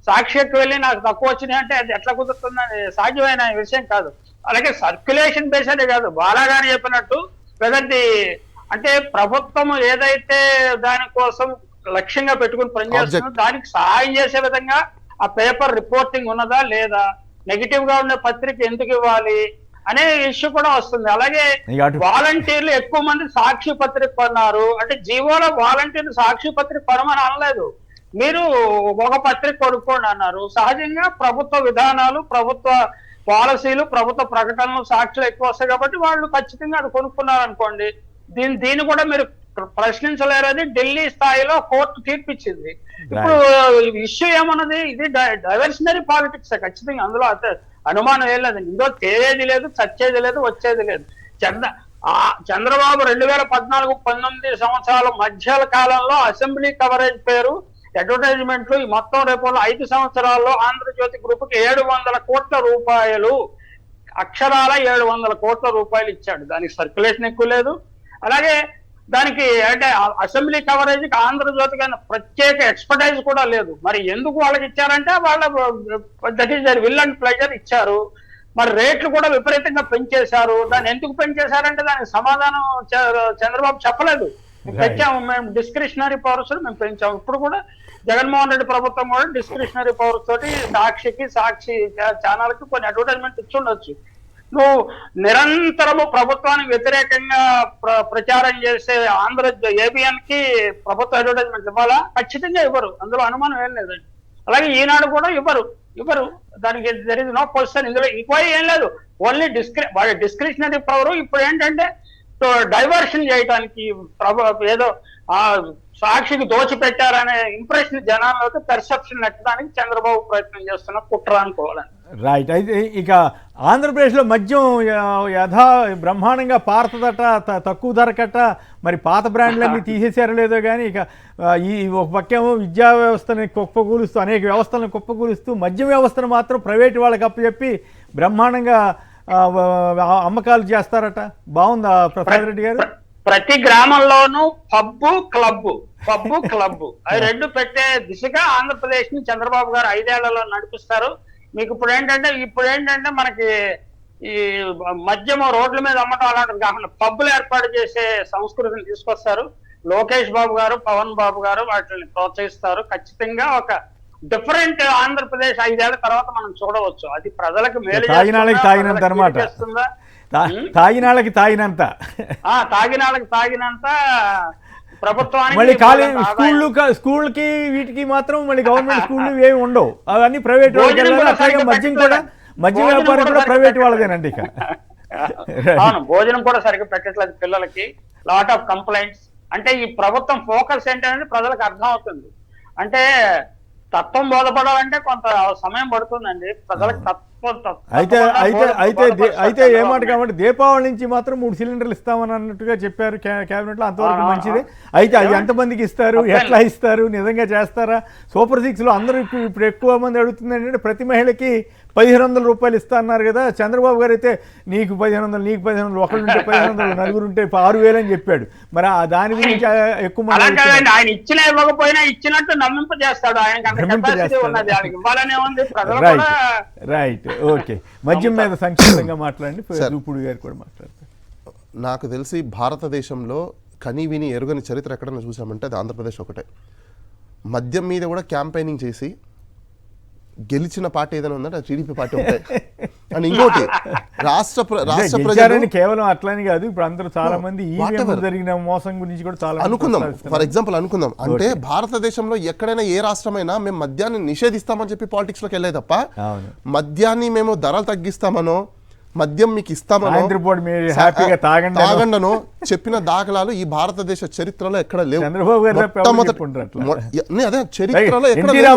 సాక్షికి వెళ్ళి నాకు తక్కువ వచ్చినాయి అంటే అది ఎట్లా కుదురుతుందని సాధ్యమైన విషయం కాదు. అలాగే సర్క్యులేషన్ బేస్ అనే కాదు, బాలాగారు చెప్పినట్టు పెద్దది అంటే ప్రభుత్వం ఏదైతే దానికోసం లక్ష్యంగా పెట్టుకుని పనిచేస్తుందో దానికి సహాయం చేసే విధంగా ఆ పేపర్ రిపోర్టింగ్ ఉన్నదా లేదా, నెగిటివ్ గా ఉండే పత్రిక ఎందుకు ఇవ్వాలి అనే ఇష్యూ కూడా వస్తుంది. అలాగే వాలంటీర్లు ఎక్కువ మంది సాక్షి పత్రిక కొన్నారు అంటే జీవోలో వాలంటీర్లు సాక్షి పత్రిక కొనమని అనలేదు. మీరు ఒక పత్రిక కొనుక్కోండి అన్నారు. సహజంగా ప్రభుత్వ విధానాలు, ప్రభుత్వ పాలసీలు, ప్రభుత్వ ప్రకటనలు సాక్షులు ఎక్కువ వస్తాయి కాబట్టి వాళ్ళు ఖచ్చితంగా అది కొనుక్కున్నారు అనుకోండి. దీన్ని కూడా మీరు ప్రశ్నించలేరని ఢిల్లీ స్థాయిలో కోర్టు తీర్పిచ్చింది. ఇప్పుడు ఇష్యూ ఏమన్నది, ఇది డైవర్షనరీ పాలిటిక్స్ ఖచ్చితంగా, అందులో అనుమానం ఏం లేదు. ఇందులో తేలేది లేదు, చచ్చేది లేదు, వచ్చేది లేదు. చంద్రబాబు 2014-19 సంవత్సరాల మధ్య కాలంలో అసెంబ్లీ కవరేజ్ పేరు అడ్వర్టైజ్మెంట్లు ఈ మొత్తం రేపు 5 సంవత్సరాల్లో ఆంధ్రజ్యోతి గ్రూప్కి 700 కోట్ల రూపాయలు, అక్షరాల 700 కోట్ల రూపాయలు ఇచ్చాడు. దానికి సర్క్యులేషన్ ఎక్కువ లేదు. అలాగే దానికి అంటే అసెంబ్లీ కవరేజ్ కి ఆంధ్రజ్యోతికి ప్రత్యేక ఎక్స్పర్టైజ్ కూడా లేదు. మరి ఎందుకు వాళ్ళకి ఇచ్చారంటే వాళ్ళ that is their will and pleasure ఇచ్చారు. మరి రేట్లు కూడా విపరీతంగా పెంచేశారు. దాన్ని ఎందుకు పెంచేశారంటే దానికి సమాధానం చంద్రబాబు చెప్పలేదు. పెంచాము మేము, డిస్క్రిషనరీ పవర్స్ మేము పెంచాము. ఇప్పుడు కూడా జగన్మోహన్ రెడ్డి ప్రభుత్వం కూడా డిస్క్రిషనరీ పవర్స్ తోటి సాక్షికి, సాక్షి ఛానల్ కి కొన్ని అడ్వర్టైజ్మెంట్ ఇచ్చి ఉండొచ్చు. నువ్వు నిరంతరము ప్రభుత్వానికి వ్యతిరేకంగా ప్రచారం చేసే ఆంధ్ర ఏబిఎన్ కి ప్రభుత్వ అడ్వర్టైజ్మెంట్ ఇవ్వాలా? ఖచ్చితంగా ఇవ్వరు, అందులో అనుమానం ఏం లేదండి. అలాగే ఈనాడు కూడా ఇవ్వరు. దానికి దర్ ఇస్ నో క్వశ్చన్. ఇందులో ఇంక్వైరీ ఏం లేదు, ఓన్లీ వాళ్ళ డిస్క్రిషనరీ పవర్. ఇప్పుడు ఏంటంటే డైవర్షన్ చేయడానికి ఏదో సాక్షికి దోచిపెట్టారనే ఇంప్రెషన్ జనాల్లోకి పెర్సెప్షన్ నెట్టడానికి చంద్రబాబు ప్రయత్నం చేస్తున్న కుట్ర అనుకోవాలని. రైట్. అయితే ఇక ఆంధ్రప్రదేశ్లో మద్యం బ్రహ్మాండంగా పారుతుందట, తక్కువ ధరకట. మరి పాత బ్రాండ్లన్నీ తీసేసారో లేదో కానీ ఇక ఈ ఒక పక్కేమో విద్యా వ్యవస్థని కుప్పకూలుస్తూ, అనేక వ్యవస్థలను కుప్పకూలుస్తూ మద్యం వ్యవస్థను మాత్రం ప్రైవేట్ వాళ్ళకి అప్పచెప్పి బ్రహ్మాండంగా అమ్మకాలు చేస్తారట. బాగుందా ప్రసాద్ రెడ్డి గారు? ప్రతి గ్రామంలోనూ పబ్బు క్లబ్ అవి రెండు పెట్టే దిశగా ఆంధ్రప్రదేశ్ ని చంద్రబాబు గారు 5 ఏళ్లలో నడిపిస్తారు. మీకు ఇప్పుడు ఏంటంటే మనకి ఈ మద్యము రోడ్ల మీద అమ్మటం అలాంటిది కాకుండా పబ్బులు ఏర్పాటు చేసే సంస్కృతిని తీసుకొస్తారు. లోకేష్ బాబు గారు, పవన్ బాబు గారు వాటిని ప్రోత్సహిస్తారు. ఖచ్చితంగా ఒక డిఫరెంట్ ఆంధ్రప్రదేశ్ 5 ఏళ్ల తర్వాత మనం చూడవచ్చు. అది ప్రజలకు మేలు తాగినాళ్ళకి తాగినంత అనమాట, చేస్తుందా, తాగినాళ్ళకి తాగినంత, తాగినాళ్ళకి తాగినంత ప్రభుత్వానికి. మళ్ళీ స్కూల్కి వీటికి మాత్రం మళ్ళీ గవర్నమెంట్ స్కూళ్ళు ఏమి ఉండవు, అవన్నీ ప్రైవేట్ వాళ్ళకి. మద్యం వ్యాపారం కూడా ప్రైవేట్ వాళ్ళదేనండి ఇక. అవును, భోజనం కూడా సరిగ్గా పెట్టట్లేదు పిల్లలకి. Lot of complaints. అంటే ఈ ప్రభుత్వం ఫోకస్ ఏంటనేది ప్రజలకు అర్థం అవుతుంది. అంటే తత్వం బోధపడాలంటే కొంత సమయం పడుతుందండి ప్రజలకు. అయితే ఏమాట కాబట్టి దీపావళి నుంచి మాత్రం 3 సిలిండర్లు ఇస్తామని అన్నట్టుగా చెప్పారు కేబినెట్ లో, అంతవరకు మంచిదే. అయితే అది ఎంతమందికి ఇస్తారు, ఎట్లా ఇస్తారు, నిజంగా చేస్తారా? సూపర్ 6 లో అందరూ ఇప్పుడు ఎక్కువ మంది అడుగుతుంది ఏంటంటే ప్రతి మహిళకి 1500 రూపాయలు ఇస్తా అన్నారు కదా. చంద్రబాబు గారు అయితే నీకు 1500, నీకు 1500, ఒకళ్ళుంటే 1500, నలుగురుంటే 6000 అని చెప్పాడు. మరి దాని గురించి ఎక్కువ మంది ఆయన ఇచ్చినా ఇవ్వకపోయినా ఇచ్చినట్టు నమ్మింప చేస్తాడు. Right, okay. మద్యం మీద సంక్షిప్తంగా మాట్లాడండి, దూపుడు గారు కూడా మాట్లాడతారు. నాకు తెలిసి భారతదేశంలో కని విని ఎరుగని చరిత్ర ఎక్కడైనా చూసామంటే అది ఆంధ్రప్రదేశ్ ఒకటే. మద్యం మీద కూడా క్యాంపెయినింగ్ చేసి గెలిచిన పార్టీ ఏదైనా ఉందంటే అది టీడీపీ పార్టీ ఉంటాయి. అండ్ ఇంకోటి రాష్ట్ర ప్రజలు కేవలం అట్లని కాదు, ఇప్పుడు అందరూ చాలా మంది జరిగిన మోసం గురించి కూడా చాలా అనుకుందాం. ఫర్ ఎగ్జాంపుల్ అనుకుందాం అంటే భారతదేశంలో ఎక్కడైనా ఏ రాష్ట్రమైనా మేము మద్యాన్ని నిషేధిస్తామని చెప్పి పాలిటిక్స్ లోకి వెళ్ళే తప్ప మద్యాన్ని మేము ధరలు తగ్గిస్తామనో మద్యం మీకు ఇస్తామనో తాగండనో చెప్పిన దాఖలాలు ఈ భారతదేశ చరిత్రలో ఎక్కడ లేవు. అదే చరిత్రలో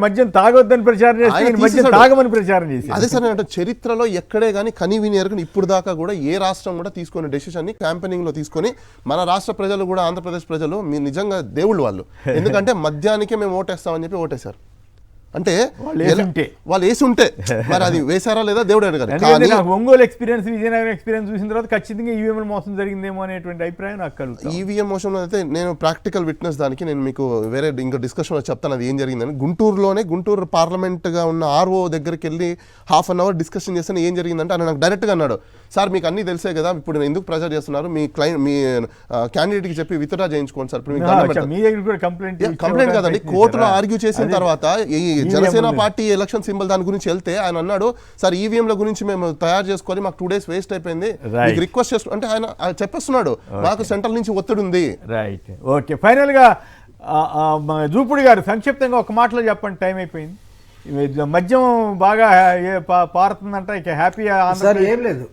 మద్యం తాగొద్దని ప్రచారం చేసి అదే సార్ అంటే చరిత్రలో ఎక్కడే కానీ కని విని ఎరగని ఇప్పుడు దాకా కూడా ఏ రాష్ట్రం కూడా తీసుకునే డెసిషన్ ని క్యాంపెయినింగ్ లో తీసుకొని మన రాష్ట్ర ప్రజలు కూడా ఆంధ్రప్రదేశ్ ప్రజలు మీ నిజంగా దేవుళ్ళు వాళ్ళు. ఎందుకంటే మద్యానికే మేము ఓటేస్తామని చెప్పి ఓటేశారు. అంటే వాళ్ళు వేసి ఉంటే మరి అది వేసారా లేదా దేవుడు అడగాలి. ఒంగోలు ఎక్స్పీరియన్స్, విజయనగరం ఎక్స్పీరియన్స్ చూసిన తర్వాత ఖచ్చితంగా ఈవీఎం మోసం జరిగిందేమో అనేటువంటి అభిప్రాయం నాకు కలుగుతుంది. ఈవీఎం మోసం అయితే నేను ప్రాక్టికల్ విట్నెస్ దానికి నేను మీకు వేరే ఇంకా డిస్కషన్ చెప్తాను అది ఏం జరిగిందని. గుంటూరు పార్లమెంట్ గా ఉన్న ఆర్ఓ దగ్గరికి వెళ్ళి ½ అన్ అవర్ డిస్కషన్ చేస్తాను. ఏం జరిగిందంటే ఆయన నాకు డైరెక్ట్ గా అన్నాడు, సార్ మీకు అన్ని తెలిసే కదా, ఇప్పుడు నేను ఎందుకు ప్రెజర్ చేస్తున్నారు, మీ క్యాండిడేట్ కి చెప్పి విత్డ్రా చేయించుకోండి సార్. కంప్లైంట్ కదండి, కోర్టులో ఆర్గ్యూ చేసిన తర్వాత ఈ జనసేన పార్టీ ఎలక్షన్ సింబల్ దాని గురించి వెళ్తే ఆయన అన్నాడు, సార్ ఈవీఎంల గురించి మేము తయారు చేసుకొని మాకు 2 days వేస్ట్ అయిపోయింది, మీకు రిక్వెస్ట్ చేస్తూ అంటే ఆయన చెప్పేస్తున్నాడు మాకు సెంట్రల్ నుంచి ఒత్తిడి ఉంది. Right, okay. ఫైనల్ గా జూపుడి గారు సంక్షిప్తంగా ఒక మాటలో చెప్పండి, టైం అయిపోయింది. మద్యం బాగా పారుతుందంట, ఇక హ్యాపీ ఏం లేదు.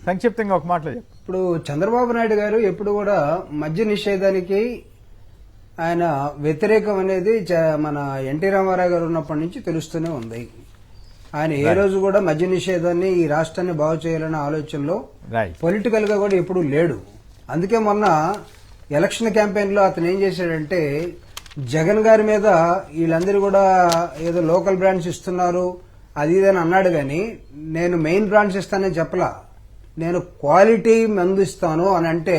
సంక్షిప్తంగా ఒక మాటలో చెప్పండి. ఇప్పుడు చంద్రబాబు నాయుడు గారు ఎప్పుడు కూడా మద్య నిషేధానికి ఆయన వ్యతిరేకం అనేది మన ఎన్టీ రామారావు గారు ఉన్నప్పటి నుంచి తెలుస్తూనే ఉంది. ఆయన ఏ రోజు కూడా మద్య నిషేధాన్ని ఈ రాష్ట్రాన్ని బాగు చేయాలనే ఆలోచనలో పొలిటికల్ గా కూడా ఎప్పుడూ లేడు. అందుకే మొన్న ఎలక్షన్ క్యాంపెయిన్ లో అతను ఏం చేశాడంటే జగన్ గారి మీద వీళ్ళందరూ కూడా ఏదో లోకల్ బ్రాండ్స్ ఇస్తున్నారు అది ఇదని అన్నాడు, కానీ నేను మెయిన్ బ్రాండ్స్ ఇస్తానని చెప్పలా, నేను క్వాలిటీ మందు ఇస్తాను అని అంటే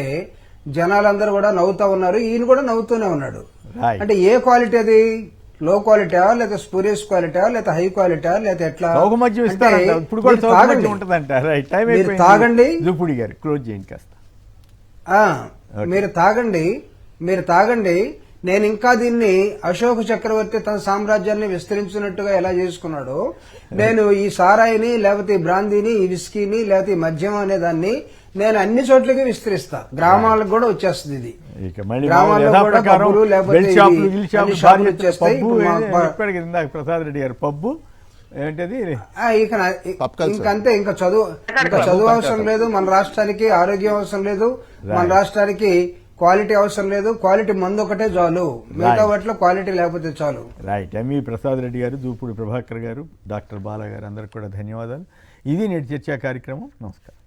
జనాలందరూ కూడా నవ్వుతా ఉన్నారు, ఈయన కూడా నవ్వుతూనే ఉన్నాడు. అంటే ఏ క్వాలిటీ అది? లో క్వాలిటీయా, లేదా స్పూరియస్ క్వాలిటీయా, లేదా హై క్వాలిటీయా, లేదా ఎట్లా? తాగండి, మీరు తాగండి. నేను ఇంకా దీన్ని అశోక చక్రవర్తి తన సామ్రాజ్యాన్ని విస్తరించినట్టుగా ఎలా చేసుకున్నాడో నేను ఈ సారాయిని, లేకపోతే ఈ బ్రాందీని, ఈ విస్కీని, లేకపోతే ఈ మద్యం అనే దాన్ని నేను అన్ని చోట్లకి విస్తరిస్తా. గ్రామాలకు కూడా వచ్చేస్తుంది ఇది. గ్రామాల్లో కూడా పబ్బులు, లేకపోతే ప్రసాద్ రెడ్డి గారు పబ్బు ఏంటది, ఇంకంతే. ఇంకా చదువు అవసరం లేదు మన రాష్ట్రానికి, ఆరోగ్యం అవసరం లేదు మన రాష్ట్రానికి, క్వాలిటీ అవసరం లేదు, క్వాలిటీ మందు ఒకటే చాలు, మిగతా వాటిలో క్వాలిటీ లేకపోతే చాలు. రైట్. ఎంఈ ప్రసాద్ రెడ్డి గారు, దూపుడు ప్రభాకర్ గారు, డాక్టర్ బాలా గారు అందరికి కూడా ధన్యవాదాలు. ఇది నేటి చర్చా కార్యక్రమం. నమస్కారం.